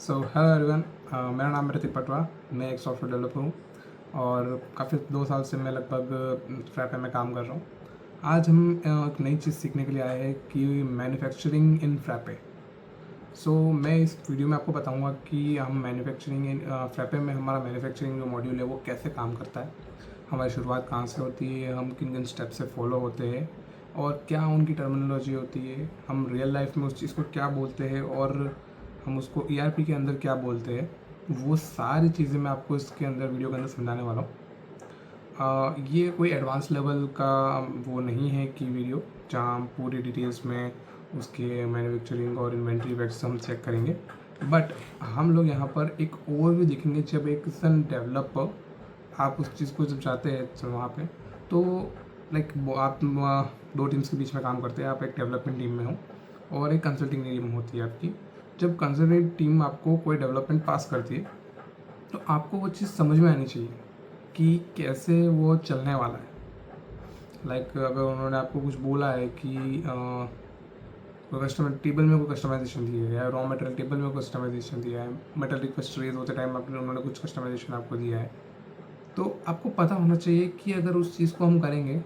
Hello everyone. मेरा नाम है ऋतिक पटवा। मैं एक सॉफ्टवेयर डेवलपर हूँ और काफ़ी 2 साल से मैं लगभग फ्रैपे में काम कर रहा हूँ। आज हम एक नई चीज़ सीखने के लिए आए हैं कि मैन्युफैक्चरिंग इन फ्रैपे। मैं इस वीडियो में आपको बताऊंगा कि हम मैन्युफैक्चरिंग इन फ्रैपे में हमारा मैन्युफैक्चरिंग जो मॉड्यूल है वो कैसे काम करता है, हमारी शुरुआत कहाँ से होती है, हम किन किन स्टेप से फॉलो होते हैं और क्या उनकी टर्मिनोलॉजी होती है, हम रियल लाइफ में उस चीज़ को क्या बोलते हैं और हम उसको ERP के अंदर क्या बोलते हैं। वो सारी चीज़ें मैं आपको इसके अंदर वीडियो के अंदर समझाने वाला हूँ। ये कोई एडवांस लेवल का वो नहीं है कि वीडियो जहाँ हम पूरी डिटेल्स में उसके मैन्युफैक्चरिंग और इन्वेंट्री इफेक्ट्स हम चेक करेंगे, बट हम लोग यहाँ पर एक ओवरव्यू देखेंगे। जब एक सन डेवलपर आप उस चीज़ को जब जाते हैं तो वहाँ पे तो आप दो टीम्स के बीच में काम करते हैं। आप एक डेवलपमेंट टीम में हो और एक कंसल्टिंग टीम होती है आपकी। जब कंसल्टिंग टीम आपको कोई डेवलपमेंट पास करती है तो आपको वो चीज़ समझ में आनी चाहिए कि कैसे वो चलने वाला है। अगर उन्होंने आपको कुछ बोला है कि कोई कस्टमर टेबल में कोई कस्टमाइजेशन दिया है या रॉ मटेरियल टेबल में कस्टमाइजेशन दिया है, मटेरियल रिक्वेस्ट रेज होते टाइम आपने उन्होंने कुछ कस्टमाइजेशन आपको दिया है, तो आपको पता होना चाहिए कि अगर उस चीज़ को हम करेंगे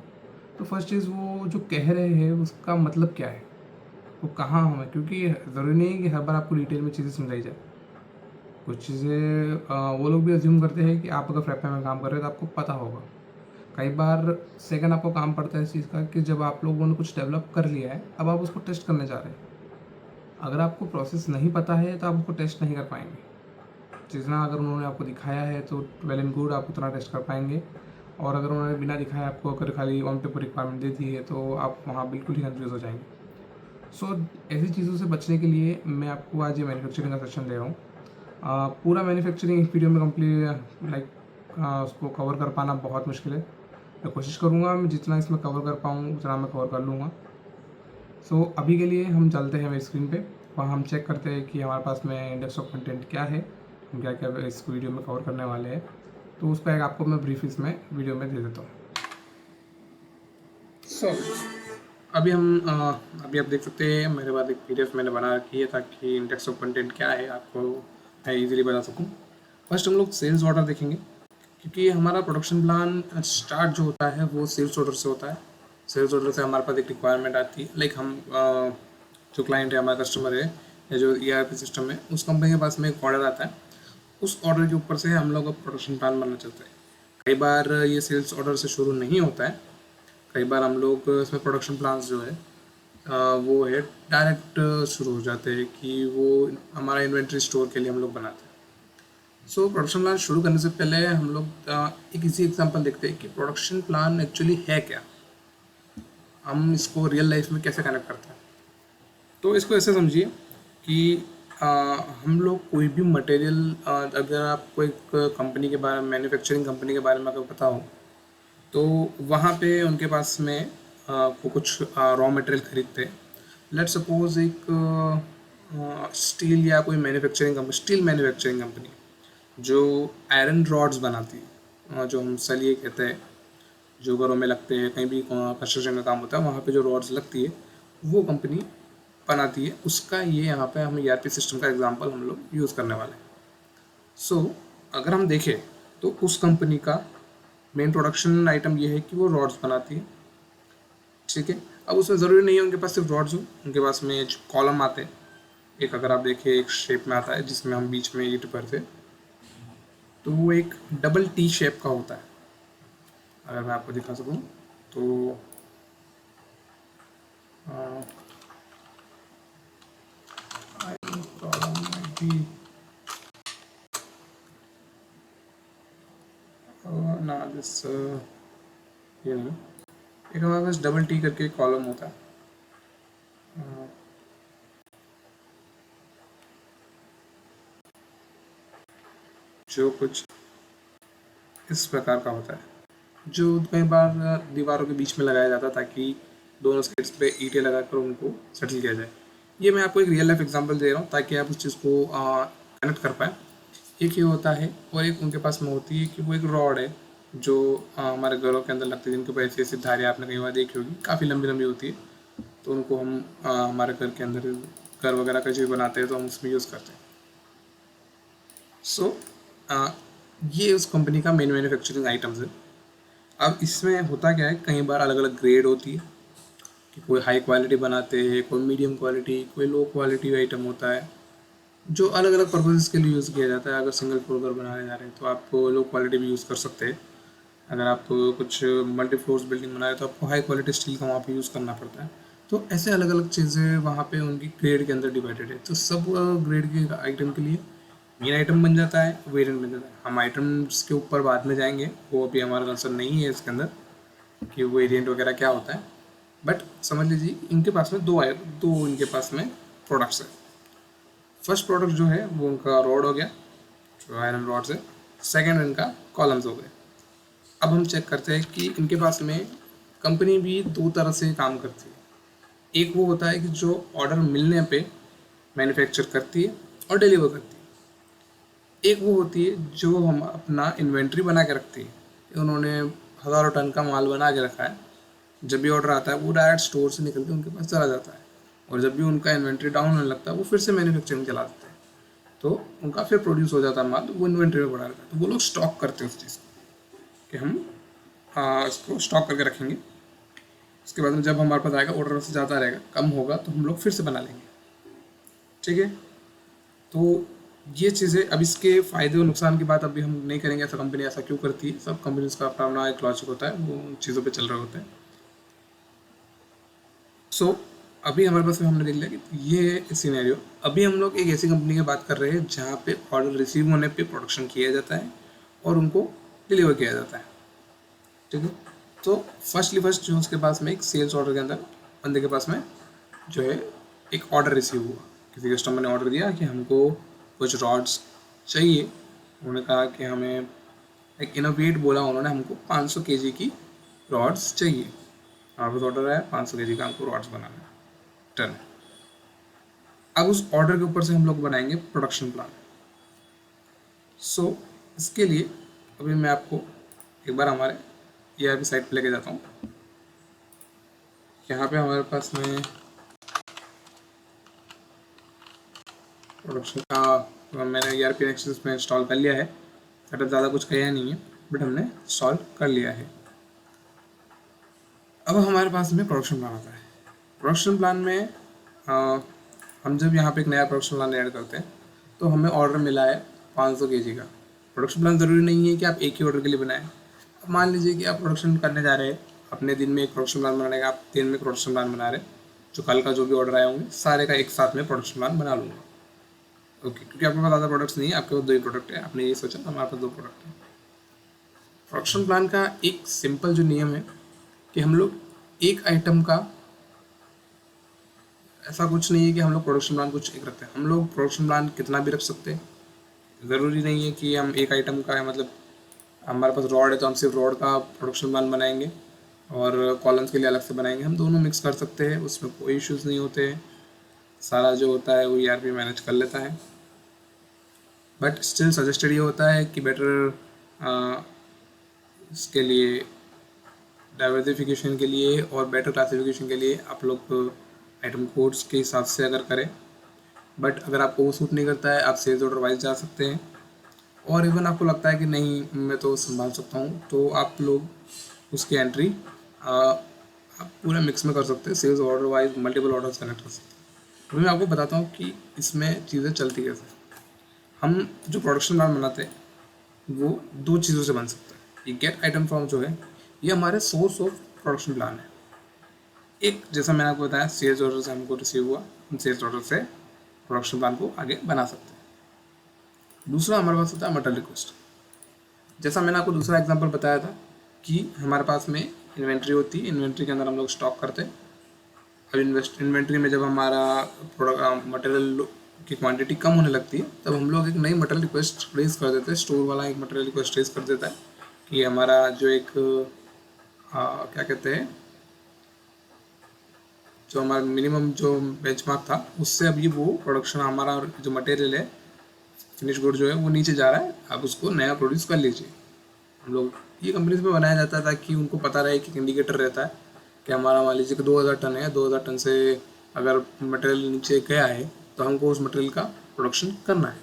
तो फर्स्ट चीज़ वो जो कह रहे हैं उसका मतलब क्या है, वो कहाँ हमें, क्योंकि ज़रूरी नहीं है कि हर बार आपको डिटेल में चीज़ें समझाई जाए। कुछ चीज़ें वो लोग भी अज्यूम करते हैं कि आप अगर फ्रैपे में काम कर रहे हो तो आपको पता होगा। कई बार सेकंड आपको काम पड़ता है इस चीज़ का कि जब आप लोगों ने कुछ डेवलप कर लिया है, अब आप उसको टेस्ट करने जा रहे हैं। अगर आपको प्रोसेस नहीं पता है तो आप उसको टेस्ट नहीं कर पाएंगे। जितना अगर उन्होंने आपको दिखाया है तो वेल एंड गुड, आप उतना टेस्ट कर पाएंगे। और अगर उन्होंने बिना दिखाए आपको अगर खाली ऑन पेपर रिक्वायरमेंट दे दी है तो आप वहाँ बिल्कुल ही कन्फ्यूज़ हो जाएंगे। ऐसी चीज़ों से बचने के लिए मैं आपको आज ये मैन्युफैक्चरिंग का सेक्शन दे रहा हूँ। पूरा मैन्युफैक्चरिंग इस वीडियो में कंप्लीट उसको कवर कर पाना बहुत मुश्किल है। मैं कोशिश करूँगा, मैं जितना इसमें कवर कर पाऊँ उतना मैं कवर कर लूँगा। अभी के लिए हम चलते हैं मेरी स्क्रीन पे, वहाँ हम चेक करते हैं कि हमारे पास में इंडेक्स ऑफ कंटेंट क्या है, हम क्या क्या इस वीडियो में कवर करने वाले हैं। तो उसका एक आपको मैं ब्रीफ इसमें वीडियो में दे देता हूँ। अभी अभी आप देख सकते हैं मेरे पास एक PDF मैंने बना रखी है ताकि इंडेक्स ऑफ कंटेंट क्या है आपको मैं इजीली बता सकूँ। फर्स्ट हम लोग सेल्स ऑर्डर देखेंगे, क्योंकि हमारा प्रोडक्शन प्लान स्टार्ट जो होता है वो सेल्स ऑर्डर से होता है। सेल्स ऑर्डर से हमारे पास एक रिक्वायरमेंट आती है, हम जो क्लाइंट है, हमारा कस्टमर है या जो ERP सिस्टम है, उस कंपनी के पास में एक ऑर्डर आता है। उस ऑर्डर के ऊपर से हम लोग प्रोडक्शन प्लान बनना चाहते हैं। कई बार ये सेल्स ऑर्डर से शुरू नहीं होता है, कई बार हम लोग इसमें प्रोडक्शन प्लान्स जो है वो है डायरेक्ट शुरू हो जाते हैं कि वो हमारा इन्वेंट्री स्टोर के लिए हम लोग बनाते हैं। प्रोडक्शन प्लान शुरू करने से पहले हम लोग एक इसी एग्जांपल देखते हैं कि प्रोडक्शन प्लान एक्चुअली है क्या, हम इसको रियल लाइफ में कैसे कनेक्ट करते हैं। तो इसको ऐसे समझिए कि हम लोग कोई भी मटेरियल, अगर आपको एक कंपनी के बारे में, मैन्युफैक्चरिंग कंपनी के बारे में अगर पता हो तो वहाँ पे उनके पास में वो कुछ रॉ मटेरियल खरीदते हैं। लेट सपोज एक स्टील या कोई manufacturing company, steel manufacturing company जो आयरन रॉड्स बनाती है, जो हम सलिए कहते हैं, जो घरों में लगते हैं, कहीं भी कंस्ट्रक्शन का काम होता है वहाँ पे जो रॉड्स लगती है वो कंपनी बनाती है। उसका ये यहाँ पे हम ERP सिस्टम का एग्जांपल हम लोग यूज़ करने वाले हैं। अगर हम देखें तो उस कंपनी का मेन प्रोडक्शन आइटम ये है कि वो रॉड्स बनाती है, ठीक है। अब उसमें ज़रूरी नहीं है उनके पास सिर्फ रॉड्स हो, उनके पास में जो कॉलम आते हैं, एक अगर आप देखें एक शेप में आता है जिसमें हम बीच में ईंट भरते, तो वो एक डबल T शेप का होता है। अगर मैं आपको दिखा सकूँ तो ना दिस ये नहीं, एक हमारे पास डबल T करके एक कॉलम होता है। जो कुछ इस प्रकार का होता है, जो कई बार दीवारों के बीच में लगाया जाता है ताकि दोनों साइड्स पे ईंटें लगाकर उनको सेटल किया जाए। ये मैं आपको एक रियल लाइफ एग्जांपल दे रहा हूँ ताकि आप उस चीज़ को कनेक्ट कर पाएँ। एक ये होता है और एक उनके पास में होती है कि वो एक रॉड है जो हमारे घरों के अंदर लगती है, जिनके ऊपर ऐसी ऐसी धारियाँ आपने कई बार देखी होगी, काफ़ी लंबी लंबी होती है। तो उनको हम हमारे घर के अंदर घर वगैरह का जो बनाते हैं तो हम उसमें यूज़ करते हैं। सो ये उस कंपनी का मेन मैन्युफैक्चरिंग आइटम्स है। अब इसमें होता क्या है, कई बार अलग अलग ग्रेड होती है कि कोई हाई क्वालिटी बनाते हैं, कोई मीडियम क्वालिटी, कोई लो क्वालिटी आइटम होता है जो अलग अलग पर्पजेज़ के लिए यूज़ किया जाता है। अगर सिंगल फ्लोर पर बनाने जा रहे हैं तो आप लो क्वालिटी भी यूज़ कर सकते हैं। अगर आप कुछ मल्टी फ्लोर्स बिल्डिंग बना रहे हैं तो आपको हाई क्वालिटी स्टील का वहाँ पे यूज़ करना पड़ता है। तो ऐसे अलग अलग चीज़ें वहाँ पे उनकी ग्रेड के अंदर डिवाइडेड है। तो सब ग्रेड के आइटम के लिए मेन आइटम बन जाता है, वेरिएंट बन जाता है। हम आइटम्स के ऊपर बाद में जाएंगे, वो अभी हमारा कंसर्न नहीं है इसके अंदर कि वेरिएंट वगैरह क्या होता है। बट समझ लीजिए इनके पास में दो इनके पास में प्रोडक्ट्स है। फर्स्ट प्रोडक्ट जो है वो उनका रॉड हो गया, जो आयरन रॉड्स है। सेकेंड इनका कॉलम्स हो गए। अब हम चेक करते हैं कि इनके पास में कंपनी भी दो तरह से काम करती है। एक वो होता है कि जो ऑर्डर मिलने पे मैन्युफैक्चर करती है और डिलीवर करती है। एक वो होती है जो हम अपना इन्वेंट्री बना के रखती है। उन्होंने हज़ारों टन का माल बना के रखा है, जब भी ऑर्डर आता है वो डायरेक्ट स्टोर से निकल के उनके पास चला जाता है, और जब भी उनका इन्वेंट्री डाउन होने लगता है वो फिर से मैन्युफैक्चरिंग चला देते हैं। तो उनका फिर प्रोड्यूस हो जाता है माल, वो इन्वेंट्री में बढ़ा रहता है। तो वो लोग स्टॉक करते हैं उस चीज़ को कि हम इसको स्टॉक करके रखेंगे। उसके बाद में जब हमारे पास आएगा, ऑर्डर से ज़्यादा रहेगा, कम होगा तो हम लोग फिर से बना लेंगे। ठीक है, तो ये चीज़ें, अब इसके फ़ायदे और नुकसान की बात अभी हम नहीं करेंगे, ऐसा कंपनी ऐसा क्यों करती है। सब कंपनीज का अपना अपना एक लॉजिक होता है, वो उन चीज़ों पे चल रहे होते हैं। सो अभी हमारे पास में हमने देख लिया कि ये सिनेरियो। अभी हम लोग एक ऐसी कंपनी की बात कर रहे हैं जहाँ पे ऑर्डर रिसीव होने पे प्रोडक्शन किया जाता है और उनको डिलीवर किया जाता है। ठीक है, तो फर्स्ट जो उसके पास में एक सेल्स ऑर्डर के अंदर बंदे के पास में जो है एक ऑर्डर रिसीव हुआ। किसी कस्टमर ने ऑर्डर दिया कि हमको कुछ रॉड्स चाहिए। उन्होंने कहा कि हमें एक इनोवेट बोला उन्होंने, हमको 500 केजी की रॉड्स चाहिए। हमारे पास ऑर्डर है 500 केजी का हमको रॉड्स बनाना है, टन। अब उस ऑर्डर के ऊपर से हम लोग बनाएंगे प्रोडक्शन प्लान। सो इसके लिए अभी मैं आपको एक बार हमारे ERP साइट पे लेके जाता हूँ। यहाँ पे हमारे पास में प्रोडक्शन का मैंने ERP नेक्सस में इंस्टॉल कर लिया है। सेटअप ज़्यादा कुछ किया नहीं है, बट हमने इंस्टॉल कर लिया है। अब हमारे पास में प्रोडक्शन प्लान आता है। प्रोडक्शन प्लान में हम जब यहाँ पे एक नया प्रोडक्शन प्लान ऐड करते हैं तो हमें ऑर्डर मिला है 500 केजी का। प्रोडक्शन प्लान ज़रूरी नहीं है कि आप एक ही ऑर्डर के लिए बनाएं। अब मान लीजिए कि आप प्रोडक्शन करने जा रहे हैं, अपने दिन में एक प्रोडक्शन प्लान बनाने का, आप दिन में प्रोडक्शन प्लान बना रहे हैं, जो कल का जो भी ऑर्डर आए होंगे सारे का एक साथ में प्रोडक्शन प्लान बना लूँगा। ओके, क्योंकि आपके पास ज़्यादा प्रोडक्ट्स नहीं है, आपके पास 2 ही प्रोडक्ट है। आपने ये सोचा हमारे पास 2 प्रोडक्ट है। प्रोडक्शन प्लान का एक सिंपल जो नियम है कि हम लोग एक आइटम का, ऐसा कुछ नहीं है कि हम लोग प्रोडक्शन प्लान कुछ एक रखते हैं। हम लोग प्रोडक्शन प्लान कितना भी रख सकते हैं। ज़रूरी नहीं है कि हम एक आइटम का है, मतलब हमारे पास रॉड है तो हम सिर्फ रॉड का प्रोडक्शन प्लान बनाएंगे और कॉलम्स के लिए अलग से बनाएंगे। हम दोनों मिक्स कर सकते हैं, उसमें कोई इश्यूज़ नहीं होते हैं। सारा जो होता है वो ERP मैनेज कर लेता है। बट स्टिल सजेस्टेड ये होता है कि बेटर इसके लिए डाइवर्सिफिकेशन के लिए और बेटर क्लासिफिकेशन के लिए आप लोग आइटम कोड्स के हिसाब से अगर करें। बट अगर आपको वो सूट नहीं करता है, आप सेल्स ऑर्डर वाइज जा सकते हैं। और इवन आपको लगता है कि नहीं मैं तो संभाल सकता हूँ, तो आप लोग उसकी एंट्री आप पूरा मिक्स में कर सकते हैं। Sales order wise multiple orders connect कर सकते हैं। तो मैं आपको बताता हूँ कि इसमें चीज़ें चलती कैसे। हम जो प्रोडक्शन प्लान बनाते हैं वो 2 चीज़ों से बन सकता है। ये गेट आइटम फॉर्म जो है ये हमारे सोर्स ऑफ प्रोडक्शन प्लान है। एक, जैसा मैंने आपको बताया, सेल्स ऑर्डर से हमको रिसीव हुआ, हम सेल्स ऑर्डर से प्रोडक्शन प्लान को आगे बना सकते हैं। दूसरा हमारे पास होता है मटेरियल रिक्वेस्ट। जैसा मैंने आपको दूसरा एग्जांपल बताया था कि हमारे पास में इन्वेंट्री होती है, इन्वेंट्री के अंदर हम लोग स्टॉक करते हैं। अब इन्वेंट्री में जब हमारा प्रोडक्ट मटेरियल की क्वांटिटी कम होने लगती है तब हम लोग एक नई मटेरियल रिक्वेस्ट रेज कर देते हैं। स्टोर वाला एक मटेरियल रिक्वेस्ट रेज कर देता है कि हमारा जो एक क्या कहते हैं, जो हमारा मिनिमम जो बेंचमार्क था उससे अभी वो प्रोडक्शन, हमारा जो मटेरियल है, फिनिश गुड जो है वो नीचे जा रहा है, आप उसको नया प्रोड्यूस कर लीजिए। हम लोग ये कंपनीज में बनाया जाता है ताकि उनको पता रहे कि इंडिकेटर रहता है कि हमारा मान लीजिए कि 2000 टन है, 2000 टन से अगर मटेरियल नीचे गया है तो हमको उस मटेरियल का प्रोडक्शन करना है।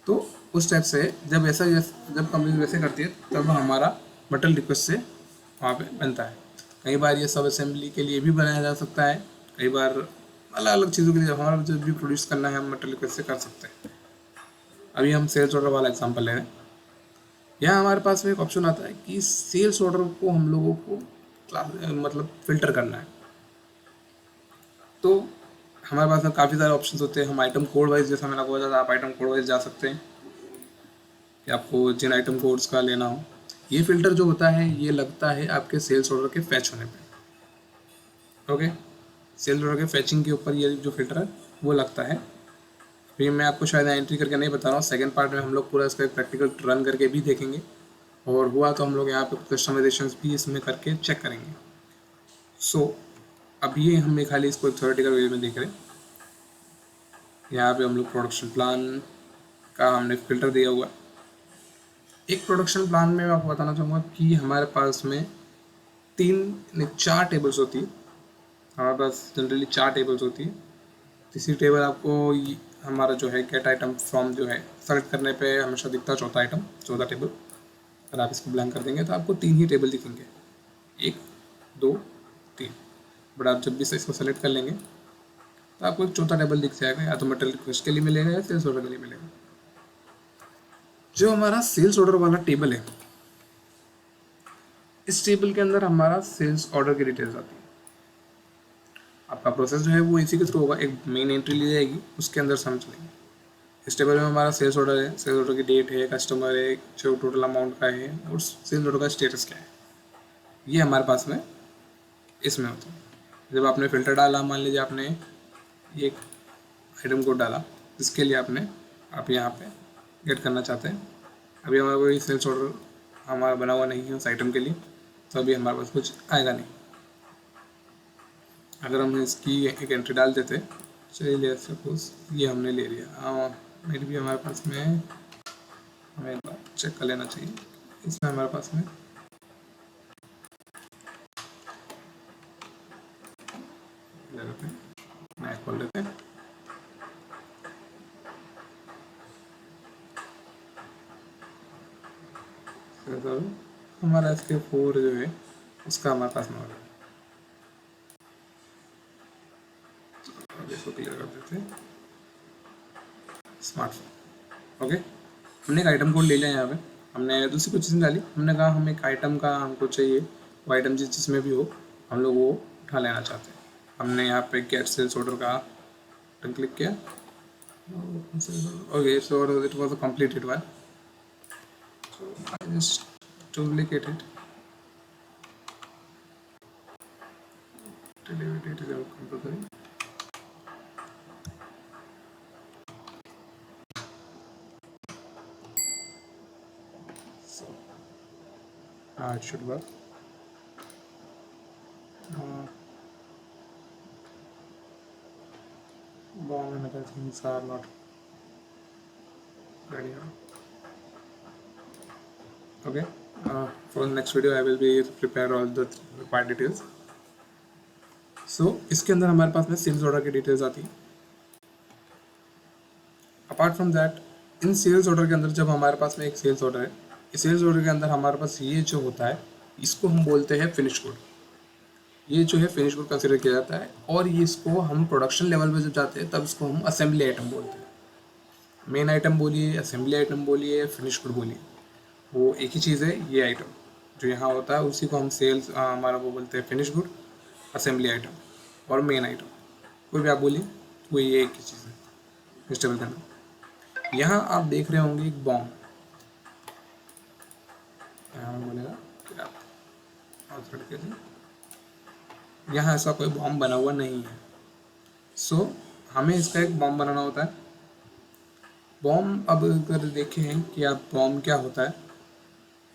तो उस टाइप से जब जब कंपनी वैसे करती है तब हमारा मटेरियल रिक्वेस्ट से वहाँ पे बनता है। कई बार ये सब असेंबली के लिए भी बनाया जा सकता है, कई बार अलग अलग चीज़ों के लिए हमारा जो भी प्रोड्यूस करना है हम मटेरियल रिक्वेस्ट से कर सकते हैं। अभी हम सेल्स ऑर्डर वाला एग्जांपल ले रहे हैं। यहाँ हमारे पास में एक ऑप्शन आता है कि सेल्स ऑर्डर को हम लोगों को मतलब फ़िल्टर करना है। तो हमारे पास में काफ़ी सारे ऑप्शंस होते हैं। हम आइटम कोड वाइज, जैसा मैंने आपको बताया था, आप आइटम कोड वाइज जा सकते हैं कि आपको जिन आइटम कोड्स का लेना हो। ये फ़िल्टर जो होता है ये लगता है आपके सेल्स ऑर्डर के फैच होने पे। ओके, सेल्स ऑर्डर के फैचिंग के ऊपर ये जो फ़िल्टर है वो लगता है। फिर मैं आपको शायद एंट्री करके नहीं बता रहा हूँ, सेकंड पार्ट में हम लोग पूरा इसका प्रैक्टिकल रन करके भी देखेंगे, और हुआ तो हम लोग यहाँ पे कस्टमाइजेशन भी इसमें करके चेक करेंगे। सो अभी हम खाली इसको थ्योरेटिकल वे में देख रहे हैं। यहाँ पे हम लोग प्रोडक्शन प्लान का हमने फिल्टर दिया हुआ। एक प्रोडक्शन प्लान में मैं आपको बताना चाहूँगा कि हमारे पास में 4 टेबल्स होती है। हमारे पास जनरली 4 टेबल्स होती है। तीसरी टेबल आपको हमारा जो है गेट आइटम फ्रॉम जो है सेलेक्ट करने पे हमेशा दिखता है चौथा आइटम, चौथा टेबल। अगर आप इसको ब्लैंक कर देंगे तो आपको 3 ही टेबल दिखेंगे, 1 2 3। बट आप जब भी इसको सेलेक्ट कर लेंगे तो आपको एक चौथा टेबल दिख जाएगा, या तो मटेरियल रिक्वेस्ट के लिए मिलेगा या सेल्स ऑर्डर के लिए मिलेगा। जो हमारा सेल्स ऑर्डर वाला टेबल है, इस टेबल के अंदर हमारा सेल्स ऑर्डर की डिटेल्स आती है। आपका प्रोसेस जो है वो इसी के थ्रू होगा, एक मेन एंट्री ली जाएगी, उसके अंदर से हम चलेंगे। इस टेबल में हमारा सेल्स ऑर्डर है, सेल्स ऑर्डर की डेट है, कस्टमर है, जो टोटल अमाउंट का है, और सेल्स ऑर्डर का स्टेटस क्या है, ये हमारे पास में इसमें होता है। जब आपने फ़िल्टर डाला, मान लीजिए आपने ये आइटम कोड डाला जिसके लिए आप यहाँ पे गेट करना चाहते हैं। अभी हमारे कोई सेल्स ऑर्डर हमारा बना हुआ नहीं है उस आइटम के लिए, तो अभी हमारे पास कुछ आएगा नहीं। अगर हम इसकी एक एंट्री डाल देते, चलिए सपोज ये हमने ले लिया, मेरे भी हमारे पास में, हमें एक बार चेक कर लेना चाहिए इसमें हमारे पास में मैं खोल लेते हैं। तो हमारा इसके 4 जो है उसका हमारे पास में हो रहा है। इसको क्लियर कर देते हैं, स्मार्टफोन। ओके, हमने एक आइटम कोड ले लिया यहाँ पे, हमने दूसरी कुछ चीज़ डाली, हमने कहा हम एक आइटम का हमको चाहिए, वो आइटम जिसमें भी हो हम लोग वो उठा लेना चाहते हैं। हमने यहाँ पे गेट सेल्स ऑर्डर का बटन क्लिक किया। Okay, so it was a completed one, so I just duplicate it, delete it is compulsory. So it should work. Bomb and other things are not ready now. Okay, for the next video I will be prepare all the required details. So इसके अंदर हमारे पास में sales order की details आती है। Apart from that, in sales order के अंदर जब हमारे पास में एक सेल्स ऑर्डर है, इस सेल्स ऑर्डर के अंदर हमारे पास ये जो होता है इसको हम बोलते हैं फिनिश गुड। ये जो है फिनिश गुड कंसिडर किया जाता है, और ये इसको हम प्रोडक्शन लेवल पे जब जाते हैं तब इसको हम असेंबली आइटम बोलते हैं। मेन आइटम बोलिए, असेंबली आइटम बोलिए, फिनिश गुड बोलिए, वो एक ही चीज़ है। ये आइटम जो यहाँ होता है उसी को हम सेल्स हमारा वो बोलते हैं फिनिश गुड, असेंबली आइटम और मेन आइटम, कोई भी आप बोलिए, वो ये एक ही चीज़ है इस टेबल के अंदर। यहाँ आप देख रहे होंगे एक बॉम्ब, यहाँ बोलेगा कि आप यहाँ ऐसा कोई बॉम्ब बना हुआ नहीं है। सो हमें इसका एक बॉम्ब बनाना होता है। बॉम्ब, अब अगर देखें कि आप बॉम्ब क्या होता है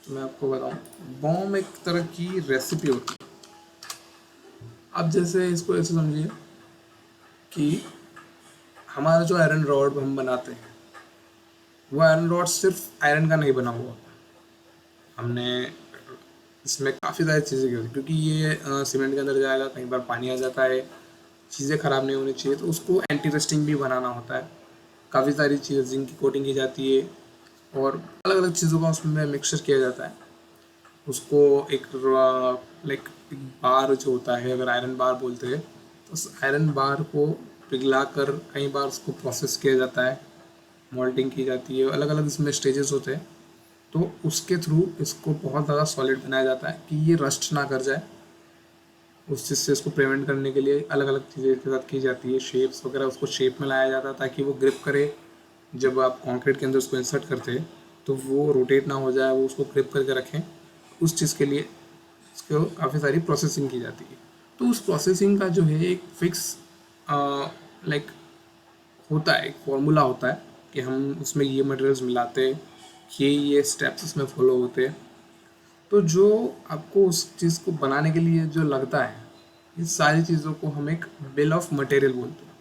तो मैं आपको बताऊं, बॉम्ब एक तरह की रेसिपी होती है। अब जैसे इसको ऐसे समझिए कि हमारा जो आयरन रॉड हम बनाते हैं वो आयरन रॉड सिर्फ आयरन का नहीं बना हुआ, हमने इसमें काफ़ी सारी चीज़ें की होती, क्योंकि ये सीमेंट के अंदर जाएगा, कई बार पानी आ जाता है, चीज़ें ख़राब नहीं होनी चाहिए, तो उसको एंटी रस्टिंग भी बनाना होता है। काफ़ी सारी चीज़ें जिंक की कोटिंग की जाती है और अलग अलग चीज़ों का उसमें मिक्सचर किया जाता है। उसको एक लाइक बार जो होता है, अगर आयरन बार बोलते हैं, तो उस आयरन बार को पिघला कर कई बार उसको प्रोसेस किया जाता है, मोल्डिंग की जाती है, अलग अलग इसमें स्टेजेस होते हैं। तो उसके थ्रू इसको बहुत ज़्यादा सॉलिड बनाया जाता है कि ये रस्ट ना कर जाए। उस चीज़ से इसको प्रिवेंट करने के लिए अलग अलग चीज़ें इसके साथ की जाती है, शेप्स वगैरह उसको शेप में लाया जाता है ताकि वो ग्रिप करे। जब आप कंक्रीट के अंदर उसको इंसर्ट करते हैं तो वो रोटेट ना हो जाए, वो उसको ग्रिप करके रखें। उस चीज़ के लिए इसको काफ़ी सारी प्रोसेसिंग की जाती है। तो उस प्रोसेसिंग का जो है एक फिक्स लाइक होता है, एक फॉर्मूला होता है कि हम उसमें ये मटेरियल्स मिलाते हैं, ये स्टेप्स उसमें फॉलो होते हैं। तो जो आपको उस चीज़ को बनाने के लिए जो लगता है, इस सारी चीज़ों को हम एक बिल ऑफ मटेरियल बोलते हैं।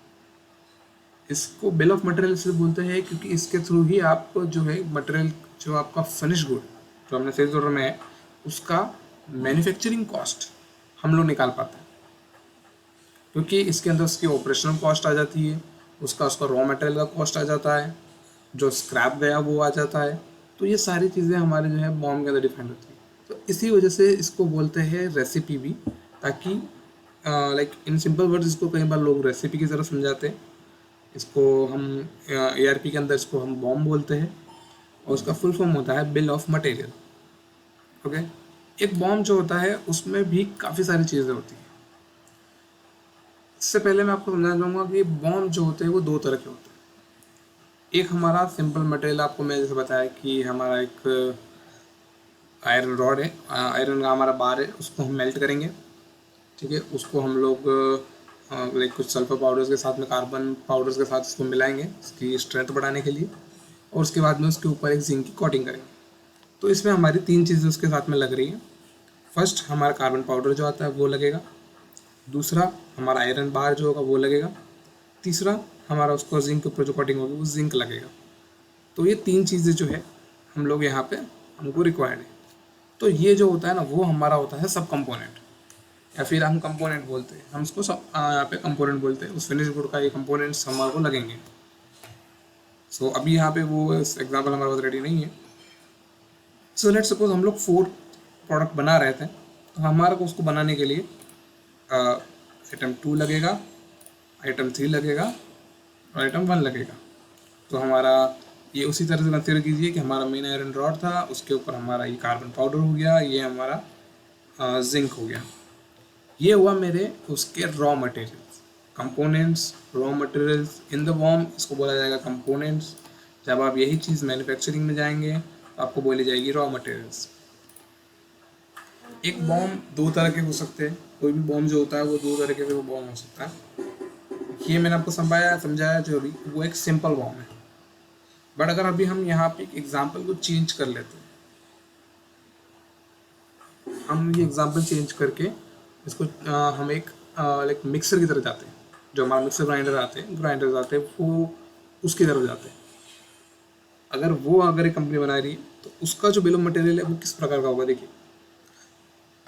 इसको बिल ऑफ मटेरियल इसलिए बोलते हैं क्योंकि इसके थ्रू ही आप जो है मटेरियल, जो आपका फिनिश गुड जो हमने सेल्स ऑर्डर में है, उसका मैन्युफैक्चरिंग कॉस्ट हम लोग निकाल पाते हैं। क्योंकि इसके अंदर उसकी ऑपरेशनल कॉस्ट आ जाती है, उसका रॉ मटेरियल का कॉस्ट आ जाता है, जो स्क्रैप गया वो आ जाता है। तो ये सारी चीज़ें हमारे जो है बॉम्ब के अंदर डिफाइंड होती है। तो इसी वजह से इसको बोलते हैं रेसिपी भी, ताकि लाइक इन सिंपल वर्ड्स इसको कई बार लोग रेसिपी की तरह समझाते हैं। इसको हम ARP के अंदर इसको हम बॉम्ब बोलते हैं और उसका फुल फॉर्म होता है बिल ऑफ मटेरियल। ओके, एक बॉम्ब जो होता है उसमें भी काफ़ी सारी चीज़ें होती हैं। इससे पहले मैं आपको समझाना चाहूँगा कि बॉम्ब जो होते हैं वो दो तरह के होते हैं। एक हमारा सिंपल मटेरियल, आपको मैं जैसे बताया कि हमारा एक आयरन रॉड है, आयरन का हमारा बार है, उसको हम मेल्ट करेंगे। ठीक है, उसको हम लोग लाइक कुछ सल्फर पाउडर्स के साथ में, कार्बन पाउडर्स के साथ इसको मिलाएंगे इसकी स्ट्रेंथ बढ़ाने के लिए, और उसके बाद में उसके ऊपर एक जिंक की कोटिंग करेंगे। तो इसमें हमारी तीन चीज़ें उसके साथ में लग रही हैं। फर्स्ट हमारा कार्बन पाउडर जो आता है वो लगेगा, दूसरा हमारा आयरन बार जो होगा वो लगेगा, तीसरा हमारा उसको जिंक के ऊपर जो कोटिंग होगी वो जिंक लगेगा। तो ये तीन चीज़ें जो है हम लोग यहाँ पे हमको रिक्वायर्ड है। तो ये जो होता है ना, वो हमारा होता है सब कंपोनेंट, या फिर हम कंपोनेंट बोलते हैं, हम उसको सब यहाँ पे कंपोनेंट बोलते हैं। उस फिनिश गुड का ये कंपोनेंट्स हमारे को लगेंगे। सो अभी यहाँ पे वो एग्जाम्पल हमारे पास रेडी नहीं है। सो लेट सपोज हम लोग 4 प्रोडक्ट बना रहे थे, तो हमारे को उसको बनाने के लिए आइटम 2 लगेगा, आइटम 3 लगेगा और आइटम 1 लगेगा। तो हमारा ये उसी तरह से कंसिडर कीजिए कि हमारा मेन आयरन रॉड था, उसके ऊपर हमारा ये कार्बन पाउडर हो गया, ये हमारा जिंक हो गया। ये हुआ मेरे उसके raw materials, components, raw materials in the bomb, इसको बोला जाएगा कंपोनेंट्स। जब आप यही चीज़ मैन्युफैक्चरिंग में जाएंगे तो आपको बोली जाएगी रॉ मटेरियल्स। एक बॉम्ब दो तरह के हो सकते हैं, कोई भी बॉम्ब जो होता है वो दो तरीके से वो बॉम्ब हो सकता है। ये मैंने आपको समझाया जो अभी, वो एक सिंपल बॉम्ब है। बट अगर अभी हम यहाँ पे एक एग्जाम्पल को चेंज कर लेते हैं, हम ये एग्जाम्पल चेंज करके इसको हम एक लाइक मिक्सर की तरह जाते हैं। जो हमारा मिक्सर ग्राइंडर आते हैं वो उसकी तरफ जाते हैं। अगर एक कंपनी बना रही है तो उसका जो बिल ऑफ मटेरियल है वो किस प्रकार का होगा। देखिए,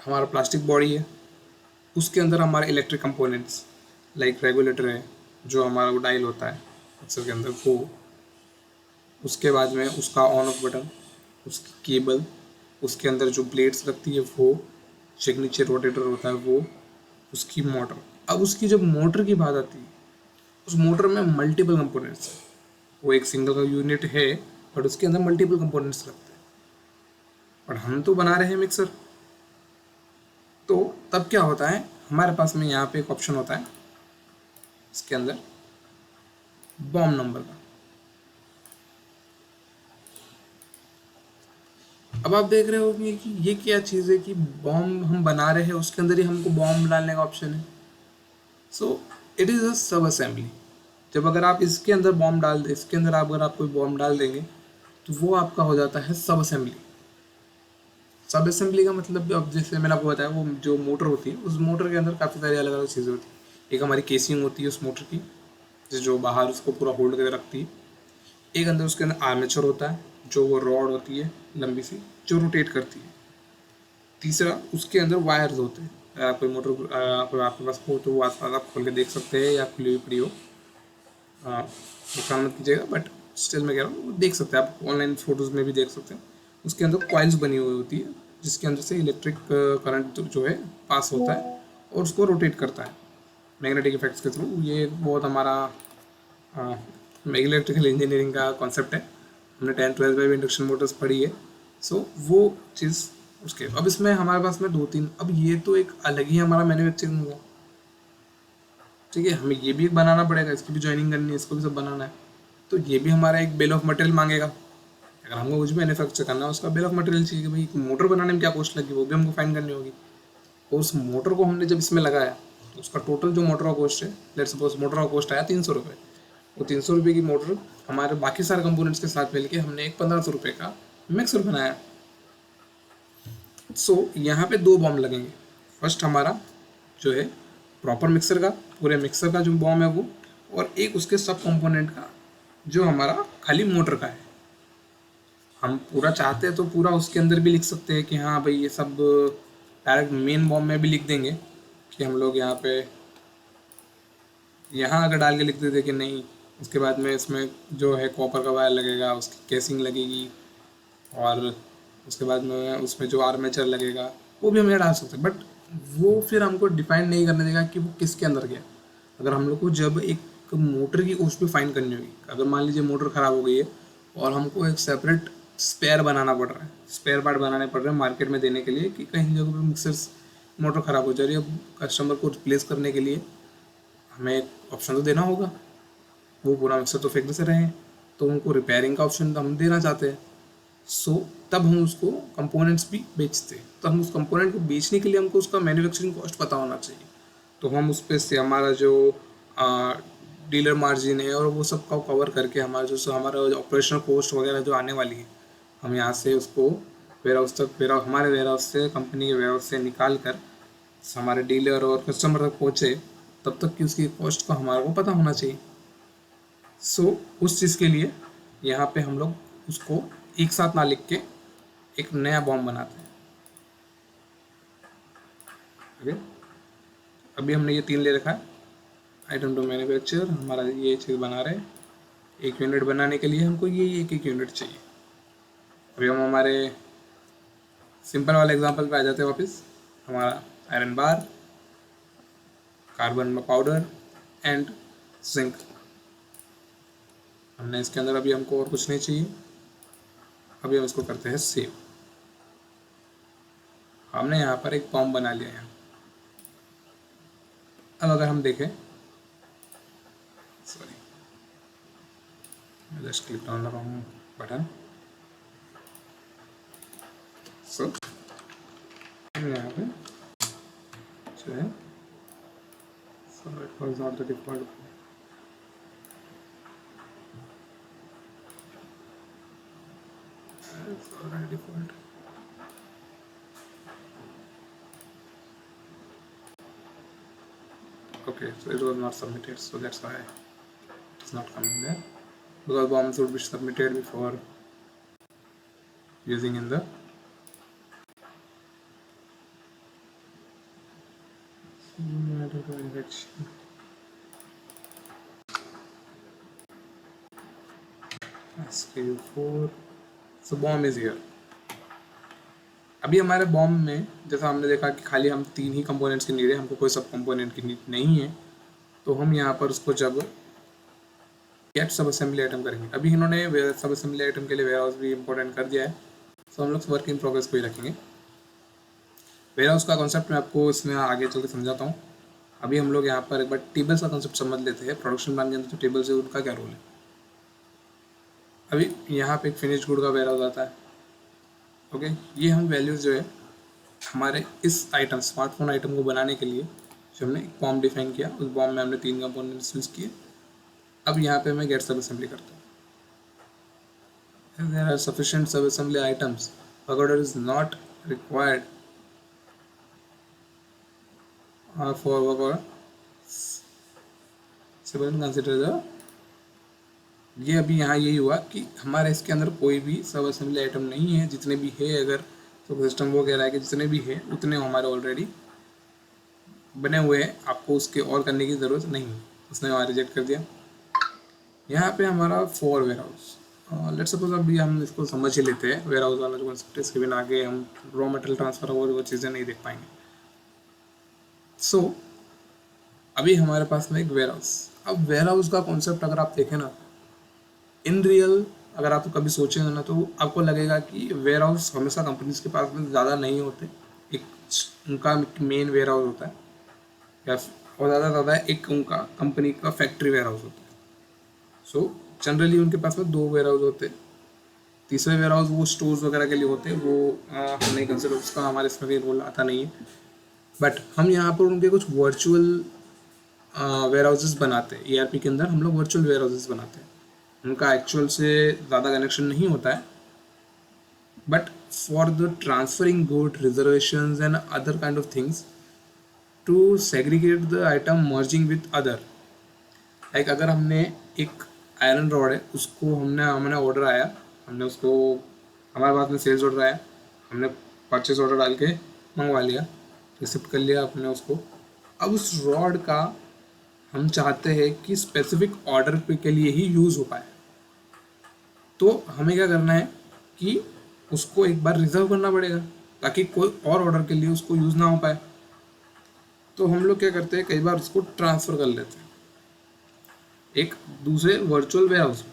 हमारा प्लास्टिक बॉडी है, उसके अंदर हमारे इलेक्ट्रिक कंपोनेंट्स लाइक रेगुलेटर है, जो हमारा वो डायल होता है मिक्सर के अंदर वो, उसके बाद में उसका ऑन ऑफ बटन, उसकी केबल, उसके अंदर जो ब्लेड्स लगती है वो, सिग्नेचर रोटेटर होता है वो, उसकी मोटर। अब उसकी जब मोटर की बात आती है, उस मोटर में मल्टीपल कंपोनेंट्स है। वो एक सिंगल का यूनिट है बट उसके अंदर मल्टीपल कंपोनेंट्स लगते हैं। और हम तो बना रहे हैं मिक्सर, तो तब क्या होता है, हमारे पास में यहाँ पे एक ऑप्शन होता है इसके अंदर बॉम्ब नंबर का। अब आप देख रहे होंगे कि ये क्या चीज़ है कि बॉम्ब हम बना रहे हैं, उसके अंदर ही हमको बॉम्ब डालने का ऑप्शन है। सो इट इज़ अ सब असेंबली। जब अगर आप इसके अंदर बॉम्ब डाल दे, इसके अंदर अगर आप कोई बॉम्ब डाल देंगे तो वो आपका हो जाता है सब असेंबली। सब असेंबली का मतलब, अब जैसे मैंने आपको बताया, वो जो मोटर होती है उस मोटर के अंदर काफ़ी सारी अलग अलग चीज़ें होती है। एक हमारी केसिंग होती है उस मोटर की, जो बाहर उसको पूरा होल्ड करके रखती है। एक अंदर उसके अंदर आर्मेचर होता है, जो वो रॉड होती है लंबी सी, जो रोटेट करती है। तीसरा, उसके अंदर वायर्स होते हैं। अगर कोई मोटर आपके पास हो तो वो आसपास आप खोल के देख सकते हैं या खुली हुई पड़ी हो। नुकसान मत कीजिएगा, बट स्टिल मैं कह रहा हूँ वो देख सकते हैं आप, ऑनलाइन फोटोज़ में भी देख सकते हैं। उसके अंदर कॉइल्स बनी हुई होती है जिसके अंदर से इलेक्ट्रिक करंट जो है पास होता है और उसको रोटेट करता है मैग्नेटिक इफेक्ट्स के थ्रू। ये बहुत हमारा इलेक्ट्रिकल इंजीनियरिंग का कॉन्सेप्ट है, हमने 10th 12th में भी इंडक्शन मोटर्स पढ़ी है। सो वो चीज़ उसके अब इसमें हमारे पास में 2-3, अब ये तो एक अलग ही हमारा मैन्युफैक्चरिंग हुआ, ठीक है। हमें ये भी एक बनाना पड़ेगा, इसकी भी ज्वाइनिंग करनी है, इसको भी सब बनाना है। तो ये भी हमारा एक बिल ऑफ मटेरियल मांगेगा। अगर हमको कुछ भी मैन्युफैक्चर करना है उसका बिल ऑफ मटेरियल चाहिए कि भाई मोटर बनाने में क्या कॉस्ट लगी, वो भी हमको फाइंड करनी होगी। और उस मोटर को हमने जब इसमें लगाया तो उसका टोटल जो मोटर का कॉस्ट है, लेट सपोज मोटर का कॉस्ट आया 300 रुपये। वो 300 रुपये की मोटर हमारे बाकी सारे कंपोनेंट्स के साथ मिलके हमने एक 1500 रुपये का मिक्सर बनाया। सो यहाँ पे दो बॉम्ब लगेंगे। फर्स्ट हमारा जो है प्रॉपर मिक्सर का, पूरे मिक्सर का जो बॉम्ब है वो, और एक उसके सब कंपोनेंट का जो हमारा खाली मोटर का है। हम पूरा चाहते हैं तो पूरा उसके अंदर भी लिख सकते हैं कि हाँ भाई ये सब डायरेक्ट मेन बॉम्ब में भी लिख देंगे कि हम लोग यहाँ पे, यहाँ अगर डाल के लिख देते कि नहीं, उसके बाद में इसमें जो है कॉपर का वायर लगेगा, उसकी केसिंग लगेगी, और उसके बाद में उसमें जो आर्मेचर लगेगा वो भी हम यहाँ डाल सकते हैं। बट वो फिर हमको डिफाइन नहीं करने देगा कि वो किसके अंदर गया। अगर हम लोग को जब एक मोटर की कॉस्ट भी फाइन करनी होगी, अगर मान लीजिए मोटर ख़राब हो गई है और हमको एक सेपरेट स्पेयर बनाना पड़ रहा है, स्पेयर पार्ट बनाने पड़ रहे हैं मार्केट में देने के लिए कि कहीं जगह पर मिक्सर मोटर ख़राब हो जा रही है, अब कस्टमर को रिप्लेस करने के लिए हमें एक ऑप्शन तो देना होगा। वो पूरा मिक्सर तो फेंकने से रहे हैं, तो उनको रिपेयरिंग का ऑप्शन तो हम देना चाहते हैं। सो तब हम उसको कंपोनेंट्स भी बेचते हैं। तो हम उस कंपोनेंट को बेचने के लिए हमको उसका मैन्युफैक्चरिंग कॉस्ट पता होना चाहिए। तो हम उस पर से हमारा जो डीलर मार्जिन है और वो सब का कवर करके हमारा जो हमारा ऑपरेशनल कॉस्ट वगैरह जो आने वाली है, हम यहाँ से उसको वेयर हाउस तक, हमारे वेयर हाउस से, कंपनी के वेयर हाउस से निकाल कर हमारे डीलर और कस्टमर तक पहुँचे, तब तक कि उसकी कॉस्ट का हमारे को पता होना चाहिए। सो उस चीज़ के लिए यहाँ पे हम लोग उसको एक साथ ना लिख के एक नया बॉम्ब बनाते हैं। ओके, अभी हमने ये 3 ले रखा है। आइटम टू मैन्युफैक्चर, हमारा ये चीज़ बना रहे हैं। एक यूनिट बनाने के लिए हमको ये एक यूनिट चाहिए। अभी हम हमारे सिंपल वाले एग्जांपल पे आ जाते हैं वापस। हमारा iron bar, carbon powder and zinc, हमने इसके अंदर अभी हमको और कुछ नहीं चाहिए। अभी हम इसको करते हैं सेव। हमने यहाँ पर एक बॉम्ब बना लिया है। अब अगर हम देखें, sorry, just click on the wrong button. So यहाँ पे जो है, so it was not the default, it's already default. Okay, so it was not submitted, so that's why it's not coming there, because bombs would be submitted before using in the SKU4. So bomb is here. अभी हमारे bomb में जैसा हमने देखा कि खाली हम 3 ही components की नीड है, हमको कोई सब कंपोनेंट की नीड नहीं है। तो हम यहाँ पर उसको जब गेट सब असेंबली आइटम करेंगे, अभी इन्होंने सब असेंबली आइटम के लिए वेयर हाउस भी इंपॉर्टेंट कर दिया है, तो हम लोग वर्क इन प्रोग्रेस को ही रखेंगे। वेयर हाउस का कॉन्सेप्ट मैं आपको इसमें आगे चल के समझाता हूँ। अभी हम लोग यहाँ पर एक बार टेबल्स का कॉन्सेप्ट समझ लेते हैं। प्रोडक्शन प्लान के अंदर जो टेबल्स है उनका क्या रोल है। अभी यहाँ पे एक फिनिश गुड का वेयर हाउस आता है। ओके, ये हम वैल्यूज़ जो है हमारे इस आइटम स्मार्टफोन आइटम को बनाने के लिए जो हमने एक बॉम्ब डिफाइन किया, उस बॉम्ब में हमने 3 कंपोनेंट्स यूज़ किए। अब यहाँ पे मैं गेट सब असेंबली करता हूँ। देयर आर सफिशिएंट सब असेंबली आइटम्स, अगर it is not required for work consider the, ये अभी यहाँ यही हुआ कि हमारे इसके अंदर कोई भी सब असेंबली आइटम नहीं है। जितने भी है, अगर तो सिस्टम वो कह रहा है कि जितने भी है उतने हमारे ऑलरेडी बने हुए हैं, आपको उसके और करने की ज़रूरत नहीं है। उसने वहाँ रिजेक्ट कर दिया। यहाँ पे हमारा 4 वेयर हाउस, लेट्स सपोज अभी हम इसको समझ ही लेते हैं वेयर हाउस वाला जो कॉन्सेप्ट है, इसके बिना आगे हम रॉ मटेरियल ट्रांसफर और वो चीज़ें नहीं देख पाएंगे। सो अभी हमारे पास में एक वेयर हाउस। अब वेयर हाउस का कॉन्सेप्ट अगर आप देखें ना, इन रियल अगर आप कभी सोचेंगे ना, तो आपको लगेगा कि वेयर हाउस हमेशा कंपनीज के पास में ज़्यादा नहीं होते। एक उनका मेन वेयर हाउस होता है, या और ज़्यादा एक उनका कंपनी का फैक्ट्री वेयर हाउस होता है। सो जनरली उनके पास में 2 वेयर हाउस होते हैं। तीसरे वेयर हाउस वो स्टोर्स वगैरह के लिए होते हैं, वो हम नहीं कंसिडर, उसका हमारे इसमें भी रोल आता नहीं है। बट हम यहाँ पर उनके कुछ वर्चुअल वेयर हाउसेस बनाते हैं। ईआरपी के अंदर हम लोग वर्चुअल वेयर हाउसेस बनाते हैं, उनका एक्चुअल से ज़्यादा कनेक्शन नहीं होता है, but for the transferring good reservations and other kind of things to segregate the item merging with other. Like अगर हमने एक आयरन रॉड है, उसको हमने ऑर्डर आया, हमने उसको हमारे पास में सेल्स ऑर्डर आया, हमने परचेज ऑर्डर डाल के मंगवा लिया, रिसिप्ट कर लिया अपने उसको। अब उस रॉड का हम चाहते हैं कि स्पेसिफिक ऑर्डर के लिए ही यूज़ हो पाए, तो हमें क्या करना है कि उसको एक बार रिजर्व करना पड़ेगा ताकि कोई और ऑर्डर के लिए उसको यूज़ ना हो पाए। तो हम लोग क्या करते हैं, कई बार उसको ट्रांसफ़र कर लेते हैं एक दूसरे वर्चुअल वेयर हाउस में,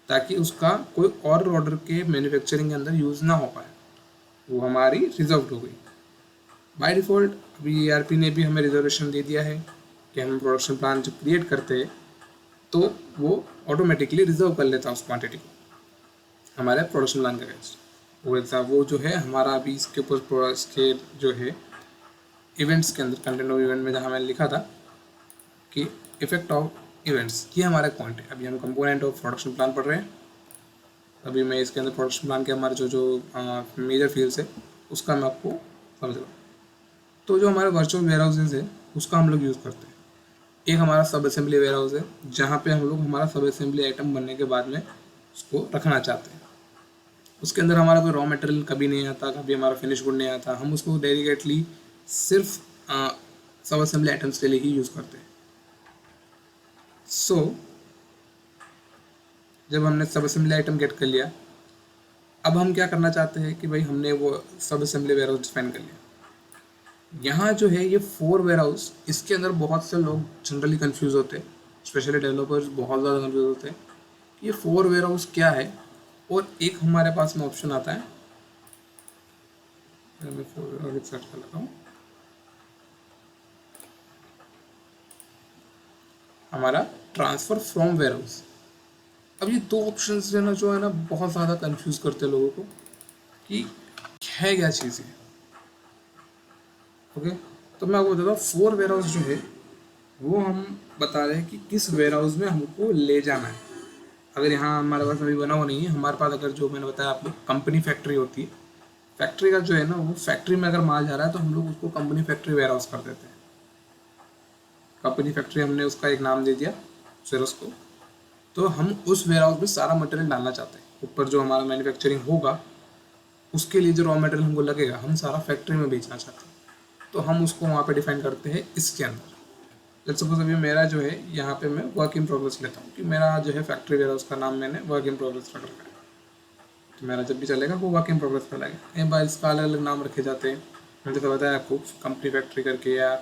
ताकि उसका कोई और ऑर्डर के मैन्युफैक्चरिंग के अंदर यूज़ ना हो पाए, वो हमारी रिजर्व हो गई बाय डिफ़ॉल्ट। अभी ईआरपी ने भी हमें रिजर्वेशन दे दिया है कि हम प्रोडक्शन प्लान जब क्रिएट करते हैं तो वो ऑटोमेटिकली रिजर्व कर लेता है उस क्वांटिटी को हमारे प्रोडक्शन प्लान के अगेंस्ट। वो जो है हमारा अभी इसके ऊपर प्रोडक्ट्स के जो है इवेंट्स के अंदर, कंटेंट ऑफ इवेंट में जहाँ मैंने लिखा था कि इफेक्ट ऑफ इवेंट्स, ये हमारा एक पॉइंट है। अभी हम कंपोनेंट ऑफ प्रोडक्शन प्लान पढ़ रहे हैं। अभी मैं इसके अंदर प्रोडक्शन प्लान के हमारे जो मेजर फील्ड्स है उसका मैं आपको समझ रहा हूँ। तो जो हमारे वर्चुअल वेयर हाउसेज है उसका हम लोग यूज़ करते हैं। एक हमारा सब असेंबली वेयर हाउस है, जहाँ पे हम लोग हमारा सब असेंबली आइटम बनने के बाद में उसको रखना चाहते हैं। उसके अंदर हमारा कोई रॉ मटेरियल कभी नहीं आता, कभी हमारा फिनिश गुड नहीं आता, हम उसको डेडिकेटली सिर्फ सब असेंबली आइटम्स के लिए ही यूज़ करते हैं। सो जब हमने सब असेंबली आइटम गेट कर लिया, अब हम क्या करना चाहते हैं कि भाई हमने वो सब असेंबली वेयर हाउस डिफाइन कर लिया। यहाँ जो है ये 4 वेयर हाउस, इसके अंदर बहुत से लोग जनरली कंफ्यूज होते हैं, स्पेशली डेवलपर्स बहुत ज़्यादा कंफ्यूज होते हैं ये 4 वेयर हाउस क्या है। और एक हमारे पास में ऑप्शन आता है, मैं 4 वेयर हाउस सर्च कर लेता हूँ, हमारा ट्रांसफ़र फ्रॉम वेयर हाउस। अब ये 2 ऑप्शन जो है ना बहुत ज़्यादा कंफ्यूज करते हैं लोगों को कि है क्या चीज़ है। ओके, तो मैं आपको बताता हूँ 4 वेयर हाउस जो है वो हम बता रहे हैं कि किस वेयर हाउस में हमको ले जाना है। अगर यहाँ हमारे पास अभी बना हुआ नहीं है, हमारे पास अगर जो मैंने बताया आपको कंपनी फैक्ट्री होती है, फैक्ट्री का जो है ना वो फैक्ट्री में अगर माल जा रहा है तो हम लोग उसको कंपनी फैक्ट्री वेयर हाउस कर देते हैं। कंपनी फैक्ट्री हमने उसका एक नाम दे दिया फिर उसको, तो हम उस वेयर हाउस में सारा मटेरियल डालना चाहते हैं। ऊपर जो हमारा मैन्युफैक्चरिंग होगा उसके लिए जो रॉ मटेरियल हमको लगेगा हम सारा फैक्ट्री में बेचना चाहते हैं, तो हम उसको वहाँ पे डिफाइन करते हैं इसके अंदर। लेट्स सपोज अभी मेरा जो है यहाँ पे मैं वर्क इन प्रोग्रेस लेता हूँ कि मेरा जो है फैक्ट्री वेयर हाउस का नाम मैंने वर्क इन प्रोग्रेस रख रखा है, तो मेरा जब भी चलेगा वो वर्क इन प्रोग्रेस पर लगेगा। एक बार इसका अलग अलग नाम रखे जाते हैं, मैंने तो बताया आपको कंपनी फैक्ट्री करके, या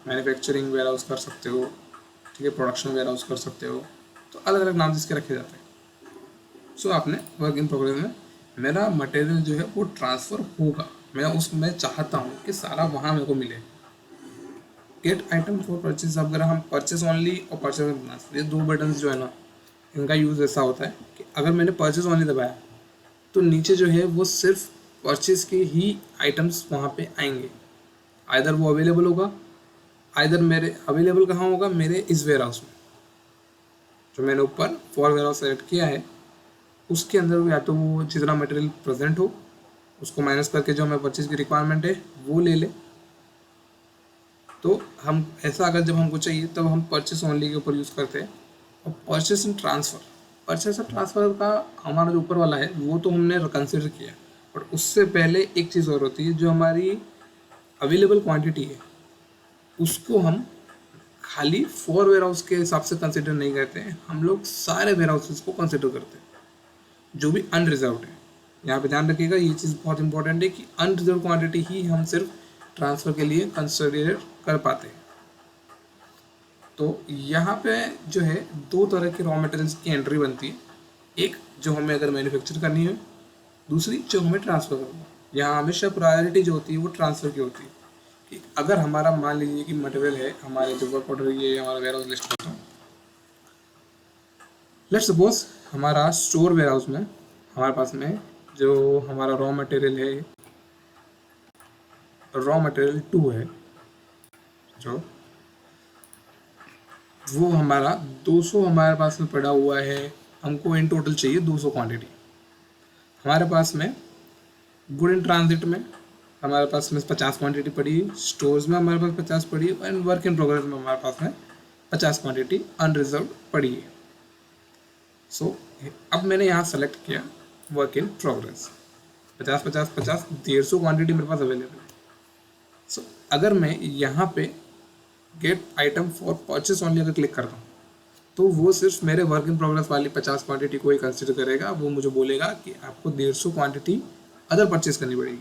मैन्युफैक्चरिंग वेयर हाउस कर सकते हो, ठीक है, प्रोडक्शन वेयर हाउस कर सकते हो, तो अलग अलग नाम जिसके रखे जाते हैं। सो आपने वर्क इन प्रोग्रेस में मेरा मटेरियल जो है वो ट्रांसफ़र होगा, मैं चाहता हूँ कि सारा वहाँ मेरे को मिले। गेट आइटम फॉर परचेज, अगर हम परचेज ओनली और परचेज, ये 2 बटन्स जो है ना इनका यूज़ ऐसा होता है कि अगर मैंने परचेज ओनली दबाया तो नीचे जो है वो सिर्फ परचेज के ही आइटम्स वहाँ पे आएंगे। आइदर वो अवेलेबल होगा, आइदर मेरे अवेलेबल कहाँ होगा, मेरे इस वेयर हाउस में जो मैंने ऊपर फॉर वेयर हाउस सेलेक्ट किया है उसके अंदर या तो वो जितना मटेरियल प्रेजेंट हो उसको माइनस करके जो हमें परचेज की रिक्वायरमेंट है वो ले ले। तो हम ऐसा अगर जब हमको चाहिए तब हम परचेस ओनली के ऊपर यूज़ करते हैं। और परचेस एंड ट्रांसफ़र का हमारा जो ऊपर वाला है वो तो हमने कंसिडर किया, और उससे पहले एक चीज़ और होती है, जो हमारी अवेलेबल क्वांटिटी है उसको हम खाली 4 वेयर हाउस के हिसाब से कंसिडर नहीं करते हैं, हम लोग सारे वेयर हाउसेज को कंसिडर करते हैं जो भी अनरिजर्व्ड है। यहाँ पे ध्यान रखिएगा, ये चीज़ बहुत इंपॉर्टेंट है कि अनरिजर्व क्वांटिटी ही हम सिर्फ ट्रांसफ़र के लिए कंसिडर कर पाते हैं। तो यहाँ पे जो है दो तरह के रॉ मटेरियल्स की एंट्री बनती है, एक जो हमें अगर मैन्युफैक्चर करनी है, दूसरी जो हमें ट्रांसफ़र करनी है। यहाँ हमेशा प्रायोरिटी जो होती है वो ट्रांसफ़र की होती है कि अगर हमारा मान लीजिए कि मटेरियल है, हमारे जो वर्क ऑर्डर, ये हमारा वेयर हाउस लिस्ट करता हूँ। लेट्स सपोज हमारा स्टोर वेयर हाउस में हमारे पास में जो हमारा रॉ मटेरियल है, रॉ मटेरियल 2 है, जो वो हमारा 200 हमारे पास में पड़ा हुआ है, हमको इन टोटल चाहिए 200 क्वांटिटी। हमारे पास में गुड इन ट्रांजिट में हमारे पास में 50 क्वांटिटी पड़ी है, स्टोर्स में हमारे पास 50 पड़ी है, एंड वर्क इन प्रोग्रेस में हमारे पास में 50 क्वांटिटी अनरिजर्व पड़ी है। सो अब मैंने यहाँ सेलेक्ट किया वर्क इन प्रोग्रेस, 50 50 50 150 क्वांटिटी मेरे पास अवेलेबल है। सो अगर मैं यहाँ पे gate item for purchase only अगर क्लिक करता हूँ तो वो सिर्फ मेरे वर्क इन प्रोग्रेस वाली 50 क्वांटिटी को ही कंसिडर करेगा। वो मुझे बोलेगा कि आपको 150 क्वांटिटी अदर परचेस करनी पड़ेगी।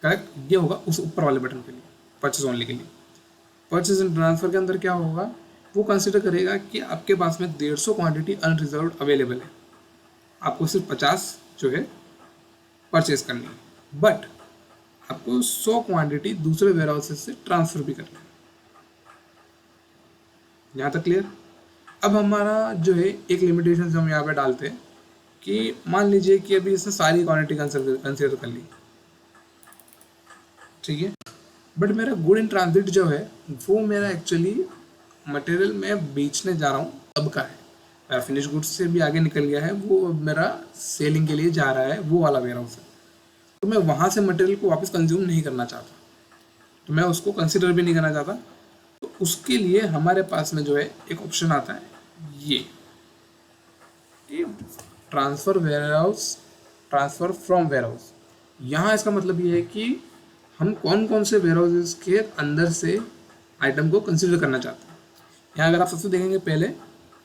करेक्ट, ये होगा उस ऊपर वाले बटन के लिए, परचेस ओनली के लिए। परचेस एंड ट्रांसफर के अंदर क्या होगा, वो कंसिडर करेगा कि आपके पास में 150 क्वांटिटी अनरिजर्व अवेलेबल है, आपको सिर्फ 50 जो है परचेस करनी है, बट आपको 100 क्वांटिटी दूसरे वेयर हाउसेस से ट्रांसफर भी करनी है। यहाँ तक क्लियर। अब हमारा जो है एक लिमिटेशन हम यहाँ पे डालते हैं कि मान लीजिए कि अभी इसने सारी क्वांटिटी कंसिडर कर ली, ठीक है, बट मेरा गुड इन ट्रांजिट जो है वो मेरा एक्चुअली मटेरियल मैं बेचने जा रहा हूँ तब का है, मेरा फिनिश गुड्स से भी आगे निकल गया है, वो मेरा सेलिंग के लिए जा रहा है, वो वाला वेयर हाउस है। तो मैं वहाँ से मटेरियल को वापस कंज्यूम नहीं करना चाहता, तो मैं उसको कंसिडर भी नहीं करना चाहता। तो उसके लिए हमारे पास में जो है एक ऑप्शन आता है, ये transfer warehouse, transfer from warehouse. यहाँ इसका मतलब ये है कि हम कौन कौन से वेयर हाउसेस के अंदर से आइटम को कंसिडर करना चाहते हैं। यहाँ अगर आप सबसे देखेंगे पहले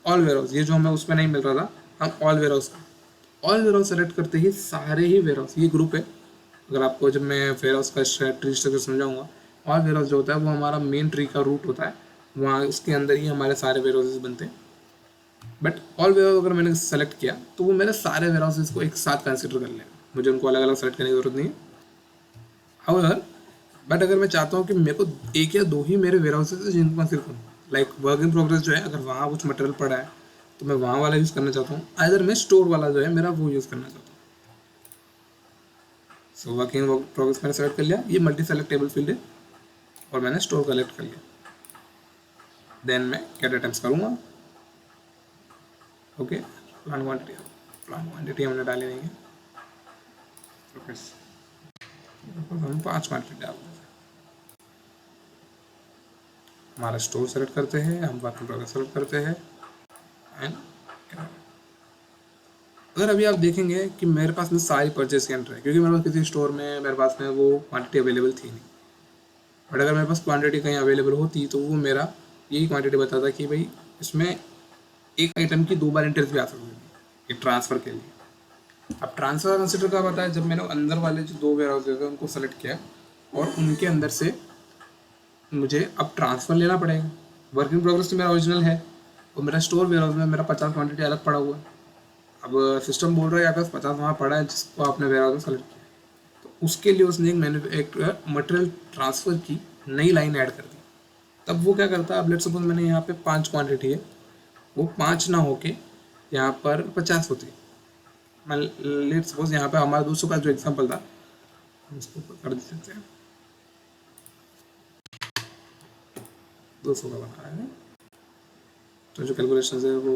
ऑल वेयर हाउस, ये जो हमें उसमें नहीं मिल रहा था, हम ऑल वेयर हाउस सेलेक्ट करते ही सारे ही वेयर हाउस, ये ग्रुप है। अगर आपको जब मैं वेयर हाउस का ट्री स्ट्रक्चर समझाऊंगा, ऑल वेयर हाउस जो होता है वो हमारा मेन ट्री का रूट होता है, वहाँ उसके अंदर ही हमारे सारे वेयर हाउसेस बनते हैं। बट ऑल वेयर हाउस अगर मैंने सेलेक्ट किया तो वो मेरे सारे वेयर हाउसेस को एक साथ कंसिडर कर लेगा, मुझे उनको अलग अलग सेलेक्ट करने की जरूरत नहीं है। हाउएवर बट अगर मैं चाहता हूँ कि मेरे को एक या दो ही मेरे वेयर हाउसेस है जिनको कंसिडर करूँ, लाइक वर्क इन प्रोग्रेस जो है, अगर वहाँ कुछ मटेरियल पड़ा है तो मैं वहाँ वाला यूज़ करना चाहता हूँ, अदर मैं स्टोर वाला जो है मेरा वो यूज़ करना चाहता हूँ। सो वर्क इन प्रोग्रेस मैंने सेलेक्ट कर लिया, ये मल्टी सेलेक्टेबल फील्ड है, और मैंने स्टोर कलेक्ट कर लिया। देन मैं गेट आइटम्स करूँगा। ओके, प्लान क्वांटिटी हमने डाली नहीं है, हम 5 क्वांटिटी डाल देते हैं। हमारा स्टोर सेलेक्ट करते हैं, हम वर्क इन प्रोग्रेस सेलेक्ट करते हैं, एंड अगर अभी आप देखेंगे कि मेरे पास में सारी परचेस की एंट्री है, क्योंकि मेरे पास किसी स्टोर में मेरे पास में वो क्वांटिटी अवेलेबल थी नहीं। बट अगर मेरे पास क्वांटिटी कहीं अवेलेबल होती तो वो मेरा यही क्वांटिटी बताता कि भाई इसमें एक आइटम की 2 बार एंट्रीज भी आ सकती थी, एक ट्रांसफ़र के लिए। अब ट्रांसफ़र कंसिडर का पता है, जब मैंने अंदर वाले जो 2 वेयर हाउसेज हैं उनको सेलेक्ट किया और उनके अंदर से मुझे अब ट्रांसफ़र लेना पड़ेगा। वर्क इन प्रोग्रेस तो मेरा ओरिजिनल है, और मेरा स्टोर वेयर हाउस में मेरा 50 क्वांटिटी अलग पड़ा हुआ है। अब सिस्टम बोल रहा है आपके पास 50 वहाँ पड़ा है जिसको आपने वेयर हाउस में सेलेक्ट किया, तो उसके लिए उसने एक मटेरियल ट्रांसफ़र की नई लाइन ऐड कर दी। तब वो क्या करता है, अब लेट्स सपोज मैंने यहाँ पे 5 क्वांटिटी है, वो 5 ना होके यहाँ पर 50 होती। मैं लेट्स सपोज यहाँ पे हमारा 200 का जो एग्जांपल था, हम इसको कर देते हैं 200 का बना रहे हैं, तो जो कैलकुलेशन है वो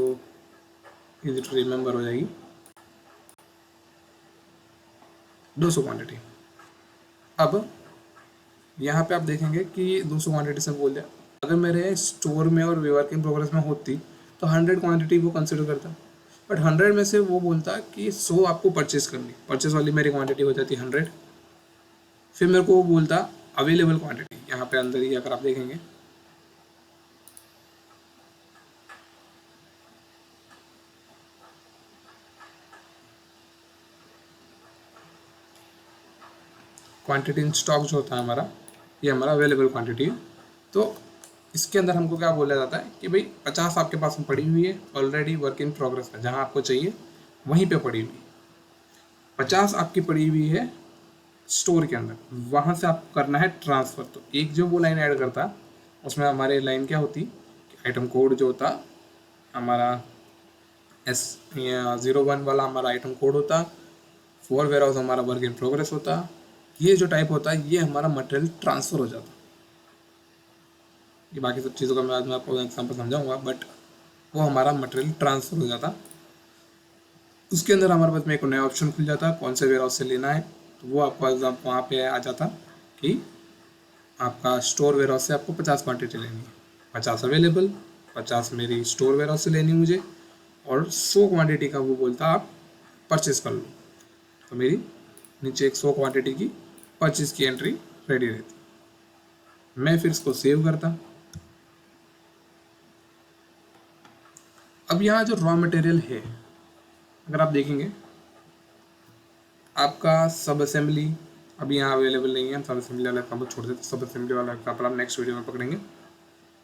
इजी टू रिमेंबर हो जाएगी। 200 क्वांटिटी। अब यहाँ पे आप देखेंगे कि 200 क्वांटिटी से बोल दिया, अगर मेरे स्टोर में और वर्क इन प्रोग्रेस में होती तो 100 क्वांटिटी वो कंसिडर करता, बट 100 में से वो बोलता कि 100 आपको परचेस करनी, परचेस वाली मेरी क्वांटिटी हो जाती 100। फिर मेरे को वो बोलता अवेलेबल क्वांटिटी, यहाँ पे अंदर ही अगर आप देखेंगे क्वांटिटी इन स्टॉक जो होता है हमारा, ये हमारा अवेलेबल क्वांटिटी है। तो इसके अंदर हमको क्या बोला जाता है कि भाई 50 आपके पास में पड़ी हुई है ऑलरेडी, वर्क इन प्रोग्रेस है, जहाँ आपको चाहिए वहीं पे पड़ी हुई। 50 आपकी पड़ी हुई है स्टोर के अंदर, वहाँ से आपको करना है ट्रांसफ़र। तो एक जो वो लाइन ऐड करता, उसमें हमारे लाइन क्या होती कि आइटम कोड जो होता हमारा S01 वाला हमारा आइटम कोड होता, फॉर वेयर हाउस हमारा वर्क इन प्रोग्रेस होता, ये जो टाइप होता है ये हमारा मटेरियल ट्रांसफ़र हो जाता। ये बाकी सब चीज़ों का मैं आज मैं आपको एग्जाम्पल समझाऊंगा, बट वो हमारा मटेरियल ट्रांसफ़र हो जाता। उसके अंदर हमारे पास में एक नया ऑप्शन खुल जाता है कौन से वेयर हाउस से लेना है। तो वो आपको एग्जाम वहाँ पे आ जाता कि आपका स्टोर वेयर हाउस से आपको 50 क्वांटिटी लेनी है, 50 अवेलेबल, 50 मेरी स्टोर वेयर हाउस से लेनी मुझे, और 100 क्वांटिटी का वो बोलता आप परचेज़ कर लो। तो मेरी नीचे एक 100 क्वांटिटी की परचेज़ की एंट्री रेडी रहती। मैं फिर इसको सेव करता। अब यहाँ जो रॉ मटेरियल है, अगर आप देखेंगे आपका सब असेंबली अभी यहाँ अवेलेबल नहीं है, हम सब असेंबली वाला एग्जाम्पल छोड़ देते, सब असेंबली वाला एग्जाम्पल हम नेक्स्ट वीडियो में पकड़ेंगे।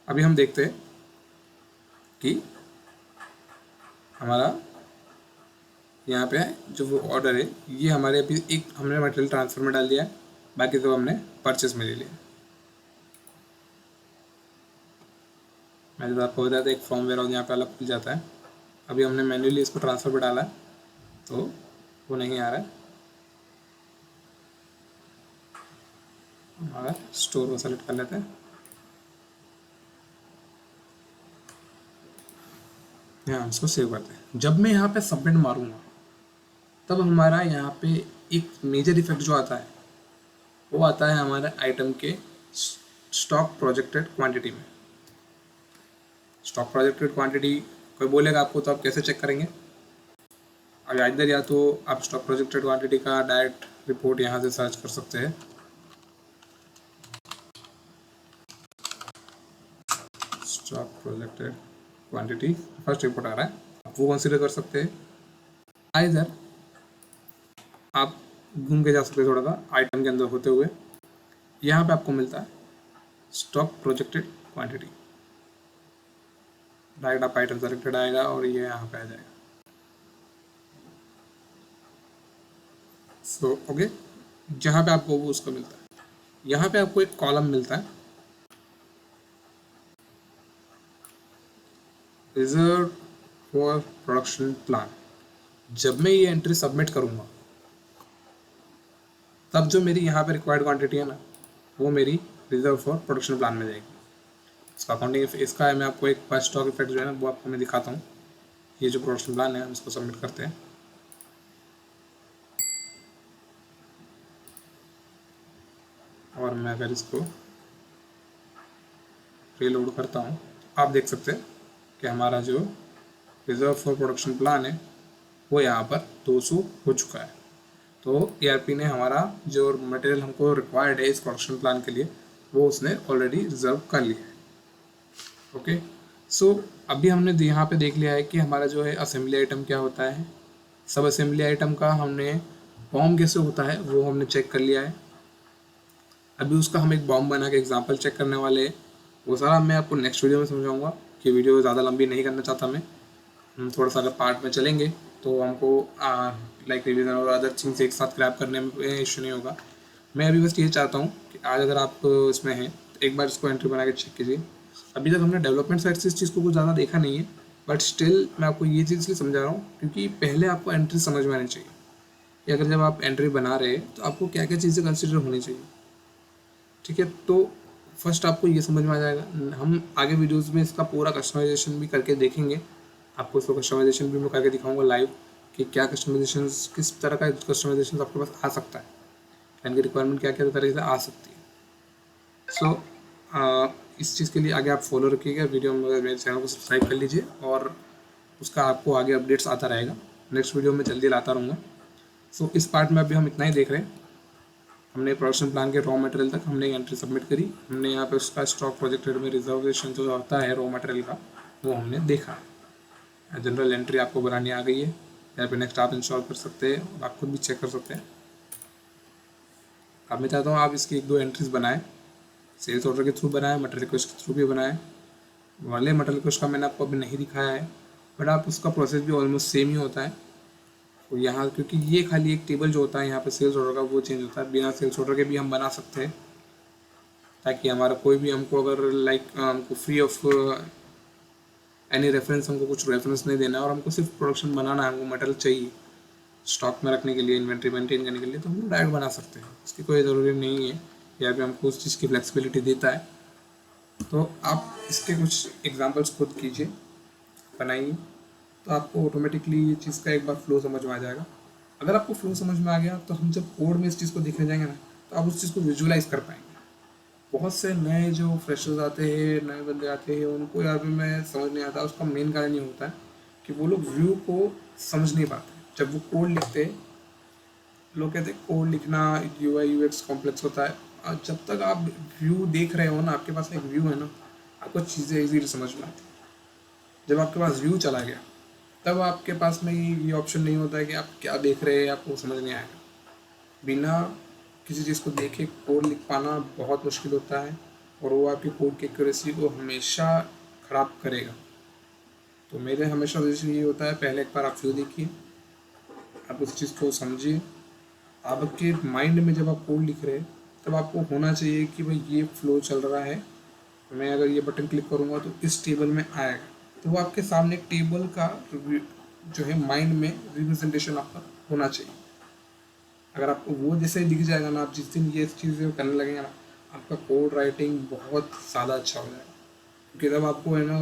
अभी हम देखते हैं कि हमारा यहाँ पे जो वो ऑर्डर है ये हमारे अभी एक हमने मटेरियल ट्रांसफर में डाल दिया है, बाकी सब हमने परचेस में ले लिया। मैंने तो आपको बताया था एक फॉर्म वेयर हाउस यहाँ पे अलग खुल जाता है। अभी हमने मैन्युअली इसको ट्रांसफर पे डाला है तो वो नहीं आ रहा है। हमारा स्टोर को सेलेक्ट कर लेते हैं, यहाँ इसको सेव करते हैं। जब मैं यहाँ पे सबमिट मारूंगा तब हमारा यहाँ पे एक मेजर इफेक्ट जो आता है वो आता है हमारे आइटम के स्टॉक प्रोजेक्टेड क्वांटिटी में। स्टॉक प्रोजेक्टेड क्वांटिटी कोई बोलेगा आपको तो आप कैसे चेक करेंगे? अब इधर या तो आप स्टॉक प्रोजेक्टेड क्वांटिटी का डायरेक्ट रिपोर्ट यहाँ से सर्च कर सकते हैं, stock projected quantity first report आ रहा है, आप वो कंसिडर कर सकते हैं। इधर आप घूम के जा सकते हैं थोड़ा सा आइटम के अंदर होते हुए, यहाँ पे आपको मिलता है स्टॉक प्रोजेक्टेड क्वांटिटी। डायरेक्ट आप आइटम सेलेक्टेड आएगा और ये यहाँ पे आ जाएगा। सो ओके, जहाँ पे आपको वो उसका मिलता है, यहाँ पे आपको एक कॉलम मिलता है रिजर्व फॉर प्रोडक्शन प्लान। जब मैं ये एंट्री सबमिट करूँगा तब जो मेरी यहाँ पे रिक्वायर्ड क्वांटिटी है ना वो मेरी रिजर्व फॉर प्रोडक्शन प्लान में जाएगी। इसका अकाउंटिंग इसका है, मैं आपको एक फर्स्ट स्टॉक इफेक्ट जो है ना वो आपको मैं दिखाता हूँ। ये जो प्रोडक्शन प्लान है हम इसको सबमिट करते हैं, और मैं अगर इसको रीलोड करता हूँ आप देख सकते हैं कि हमारा जो रिजर्व फॉर प्रोडक्शन प्लान है वो यहाँ पर 200 हो चुका है। तो ERP ने हमारा जो मटेरियल हमको रिक्वायर्ड है इस प्रोडक्शन प्लान के लिए वो उसने ऑलरेडी रिजर्व कर लिया है। ओके, सो अभी हमने यहाँ पे देख लिया है कि हमारा जो है असेंबली आइटम क्या होता है, सब असेंबली आइटम का हमने बॉम्ब कैसे होता है वो हमने चेक कर लिया है। अभी उसका हम एक बॉम्ब बना के एग्जाम्पल चेक करने वाले हैं, वो सारा मैं आपको नेक्स्ट वीडियो में समझाऊंगा कि वीडियो ज़्यादा लंबी नहीं करना चाहता मैं। हम थोड़ा सा अगर पार्ट में चलेंगे तो हमको लाइक रिवीजन और अदर थिंग्स एक साथ क्रैप करने में इशू नहीं होगा। मैं अभी बस ये चाहता हूँ कि आज अगर आप इसमें हैं तो एक बार इसको एंट्री बना के चेक कीजिए। अभी तक हमने डेवलपमेंट साइड से इस चीज़ को कुछ ज़्यादा देखा नहीं है, बट स्टिल मैं आपको ये चीज़ इसलिए समझा रहा हूँ क्योंकि पहले आपको एंट्री समझ में आनी चाहिए कि अगर जब आप एंट्री बना रहे हैं तो आपको क्या क्या चीज़ें कंसिडर होनी चाहिए। ठीक है, तो फर्स्ट आपको ये समझ में आ जाएगा। हम आगे वीडियोस में इसका पूरा कस्टमाइजेशन भी करके देखेंगे, आपको इसको कस्टमाइजेशन भी मैं करके दिखाऊंगा लाइव कि क्या कस्टमाइजेशन, किस तरह का कस्टमाइजेशन आपके पास आ सकता है, इनकी रिक्वायरमेंट क्या क्या तरह से आ सकती है। सो इस चीज़ के लिए आगे आप फॉलो रखिएगा, वीडियो में मेरे चैनल को सब्सक्राइब कर लीजिए और उसका आपको आगे अपडेट्स आता रहेगा। नेक्स्ट वीडियो में जल्दी लाता रहूँगा। सो इस पार्ट में अभी हम इतना ही देख रहे हैं। हमने प्रोडक्शन प्लान के रॉ मटेरियल तक हमने एंट्री सबमिट करी, हमने यहाँ पे उसका स्टॉक प्रोजेक्टेड में रिजर्वेशन जो होता है रॉ मटेरियल का वो हमने देखा। जनरल एंट्री आपको बनानी आ गई है, यहाँ पे नेक्स्ट आप इंस्टॉल कर सकते हैं और आप खुद भी चेक कर सकते हैं। अब मैं चाहता हूँ आप इसकी 1-2 एंट्रीज बनाएं, सेल्स ऑर्डर के थ्रू बनाएं, मटेरियल रिक्वेस्ट के थ्रू भी बनाएं। वाले मटेरियल रिक्वेस्ट का मैंने आपको अभी नहीं दिखाया है, बट आप उसका प्रोसेस भी ऑलमोस्ट सेम ही होता है। तो यहाँ क्योंकि ये खाली एक टेबल जो होता है यहाँ पे सेल्स ऑर्डर का वो चेंज होता है, बिना सेल्स ऑर्डर के भी हम बना सकते हैं, ताकि हमारा कोई भी हमको अगर हमको फ्री ऑफ एनी रेफरेंस, हमको कुछ रेफरेंस नहीं देना है और हमको सिर्फ प्रोडक्शन बनाना है, हमको मटेरियल चाहिए स्टॉक में रखने के लिए, इन्वेंट्री मेंटेन करने के लिए, तो हम डायरेक्ट बना सकते हैं, इसकी कोई ज़रूरी नहीं है। यहाँ पे हमको उस चीज़ की फ्लेक्सिबिलिटी देता है। तो आप इसके कुछ एग्जांपल्स खुद कीजिए, बनाइए, तो आपको ऑटोमेटिकली ये चीज़ का एक बार फ्लो समझ में आ जाएगा। अगर आपको फ्लो समझ में आ गया तो हम जब कोड में इस चीज़ को देखने जाएंगे ना, तो आप उस चीज़ को विजुअलाइज कर पाएंगे। बहुत से नए जो फ्रेशर्स आते हैं, नए बंदे आते हैं, उनको यार भी मैं समझ नहीं आता। उसका मेन कारण ये होता है कि वो लोग व्यू को समझ नहीं पाते। जब वो कोड लिखते हैं, लोग कहते हैं कोड लिखना UI UX कॉम्प्लेक्स होता है, और जब तक आप व्यू देख रहे हो ना, आपके पास एक व्यू है ना, आपको चीज़ें इजीली समझ में आती हैं। जब आपके पास व्यू चला गया, तब आपके पास में ये ऑप्शन नहीं होता है कि आप क्या देख रहे हैं, आपको समझ नहीं आएगा। बिना किसी चीज़ को देखे कोड लिख पाना बहुत मुश्किल होता है, और वो आपकी कोड की एक्यूरेसी को हमेशा ख़राब करेगा। तो मेरे हमेशा सजेशन ये होता है, पहले एक बार आप व्यू देखिए, आप उस चीज़ को समझिए। आपके माइंड में जब आप कोड लिख रहे हैं, तब आपको होना चाहिए कि भाई ये फ्लो चल रहा है, मैं अगर ये बटन क्लिक करूँगा तो इस टेबल में आएगा। तो वो आपके सामने एक टेबल का जो है माइंड में रिप्रेजेंटेशन आपका होना चाहिए। अगर आपको वो जैसे दिख जाएगा ना, आप जिस दिन ये चीज़ें करने लगेंगे ना, आपका कोड राइटिंग बहुत ज़्यादा अच्छा हो जाएगा। क्योंकि तब आपको है ना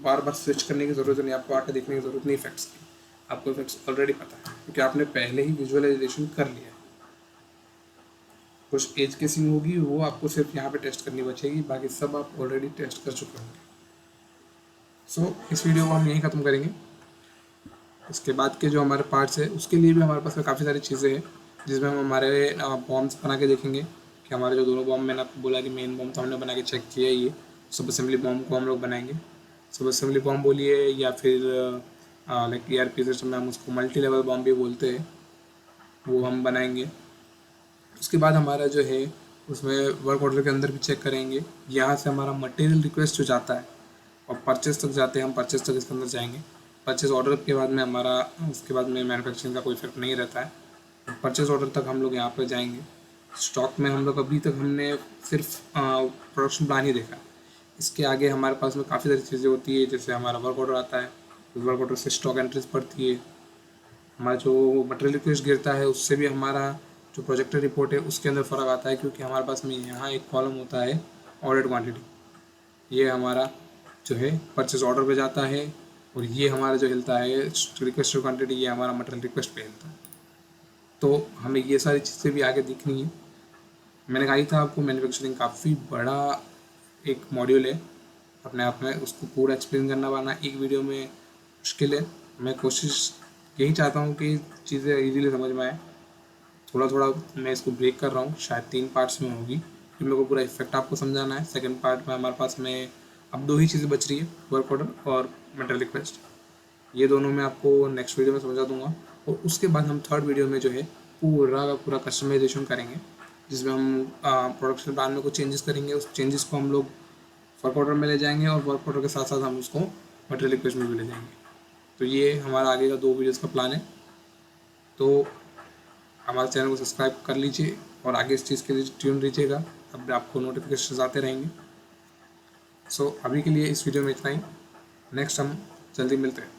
बार बार स्विच करने की ज़रूरत नहीं, आपको आके देखने की ज़रूरत नहीं इफेक्ट्स की, आपको इफेक्ट्स ऑलरेडी पता है, क्योंकि आपने पहले ही विजुअलाइजेशन कर लिया है। कुछ एज केसिंग होगी, वो आपको सिर्फ यहाँ पे टेस्ट करनी बचेगी, बाकी सब आप ऑलरेडी टेस्ट कर चुके होंगे। सो इस वीडियो को हम यहीं ख़त्म करेंगे। इसके बाद के जो हमारे पार्ट्स है, उसके लिए भी हमारे पास में काफ़ी सारी चीज़ें हैं, जिसमें हम हमारे बॉम्ब्स बना के देखेंगे कि हमारे जो दोनों बॉम्ब, मैंने आपको बोला कि मेन बॉम्ब तो हमने बना के चेक किया ही है। सब असेंबली बॉम्ब को हम लोग बनाएंगे। सब असेंबली बॉम्ब बोलिए या फिर लाइक ERP सिस्टम में हम उसको मल्टी लेवल बॉम्ब भी बोलते हैं, वो हम बनाएंगे। उसके बाद हमारा जो है उसमें वर्क ऑर्डर के अंदर भी चेक करेंगे। यहाँ से हमारा मटेरियल रिक्वेस्ट जो जाता है और परचेस तक जाते हैं, हम परचेस तक इसके अंदर जाएंगे। परचेस ऑर्डर के बाद में हमारा, उसके बाद में मैन्युफैक्चरिंग का कोई इफेक्ट नहीं रहता है। परचेस ऑर्डर तक हम लोग यहाँ पर जाएंगे। स्टॉक में हम लोग अभी तक हमने सिर्फ प्रोडक्शन प्लान ही देखा है। इसके आगे हमारे पास में काफ़ी सारी चीज़ें होती है, जैसे हमारा वर्क ऑर्डर आता है, उस वर्क ऑर्डर से स्टॉक एंट्रीज पड़ती है, हमारा जो मटेरियल रिक्वेस्ट गिरता है उससे भी हमारा जो प्रोजेक्टर रिपोर्ट है उसके अंदर फ़र्क आता है, क्योंकि हमारे पास में यहाँ एक कॉलम होता है ऑर्डर क्वांटिटी, ये हमारा जो है परचेज ऑर्डर पे जाता है, और ये हमारा जो हिलता है रिक्वेस्ट क्वांटिटी, ये हमारा मटेरियल रिक्वेस्ट पे हिलता है। तो हमें ये सारी चीज़ें भी आगे दिखनी है। मैंने कहा ही था आपको, मैन्युफैक्चरिंग काफ़ी बड़ा एक मॉड्यूल है अपने आप में, उसको पूरा एक्सप्लेन करना पाना एक वीडियो में मुश्किल है। मैं कोशिश यही चाहता हूँ कि चीज़ें इजीली समझ में आए। थोड़ा थोड़ा मैं इसको ब्रेक कर रहा हूँ, शायद 3 पार्ट्स में होगी, फिर मेरे को पूरा इफेक्ट आपको समझाना है। सेकंड पार्ट में हमारे पास में अब 2 ही चीज़ें बच रही है, वर्क ऑर्डर और मटेरियल रिक्वेस्ट। ये दोनों मैं आपको नेक्स्ट वीडियो में समझा दूंगा, और उसके बाद हम थर्ड वीडियो में जो है पूरा का पूरा कस्टमाइजेशन करेंगे, जिसमें हम प्रोडक्शन प्लान में कुछ चेंजेस करेंगे। उस चेंजेस को हम लोग वर्क ऑर्डर में ले जाएंगे, और वर्क ऑर्डर के साथ साथ हम उसको मटेरियल रिक्वेस्ट में भी ले जाएंगे। तो ये हमारा आगे का 2 वीडियोज़ का प्लान है। तो हमारे चैनल को सब्सक्राइब कर लीजिए और आगे इस चीज़ के लिए ट्यून रहिएगा, अब आपको नोटिफिकेशन आते रहेंगे। सो अभी के लिए इस वीडियो में इतना ही, नेक्स्ट हम जल्दी मिलते हैं।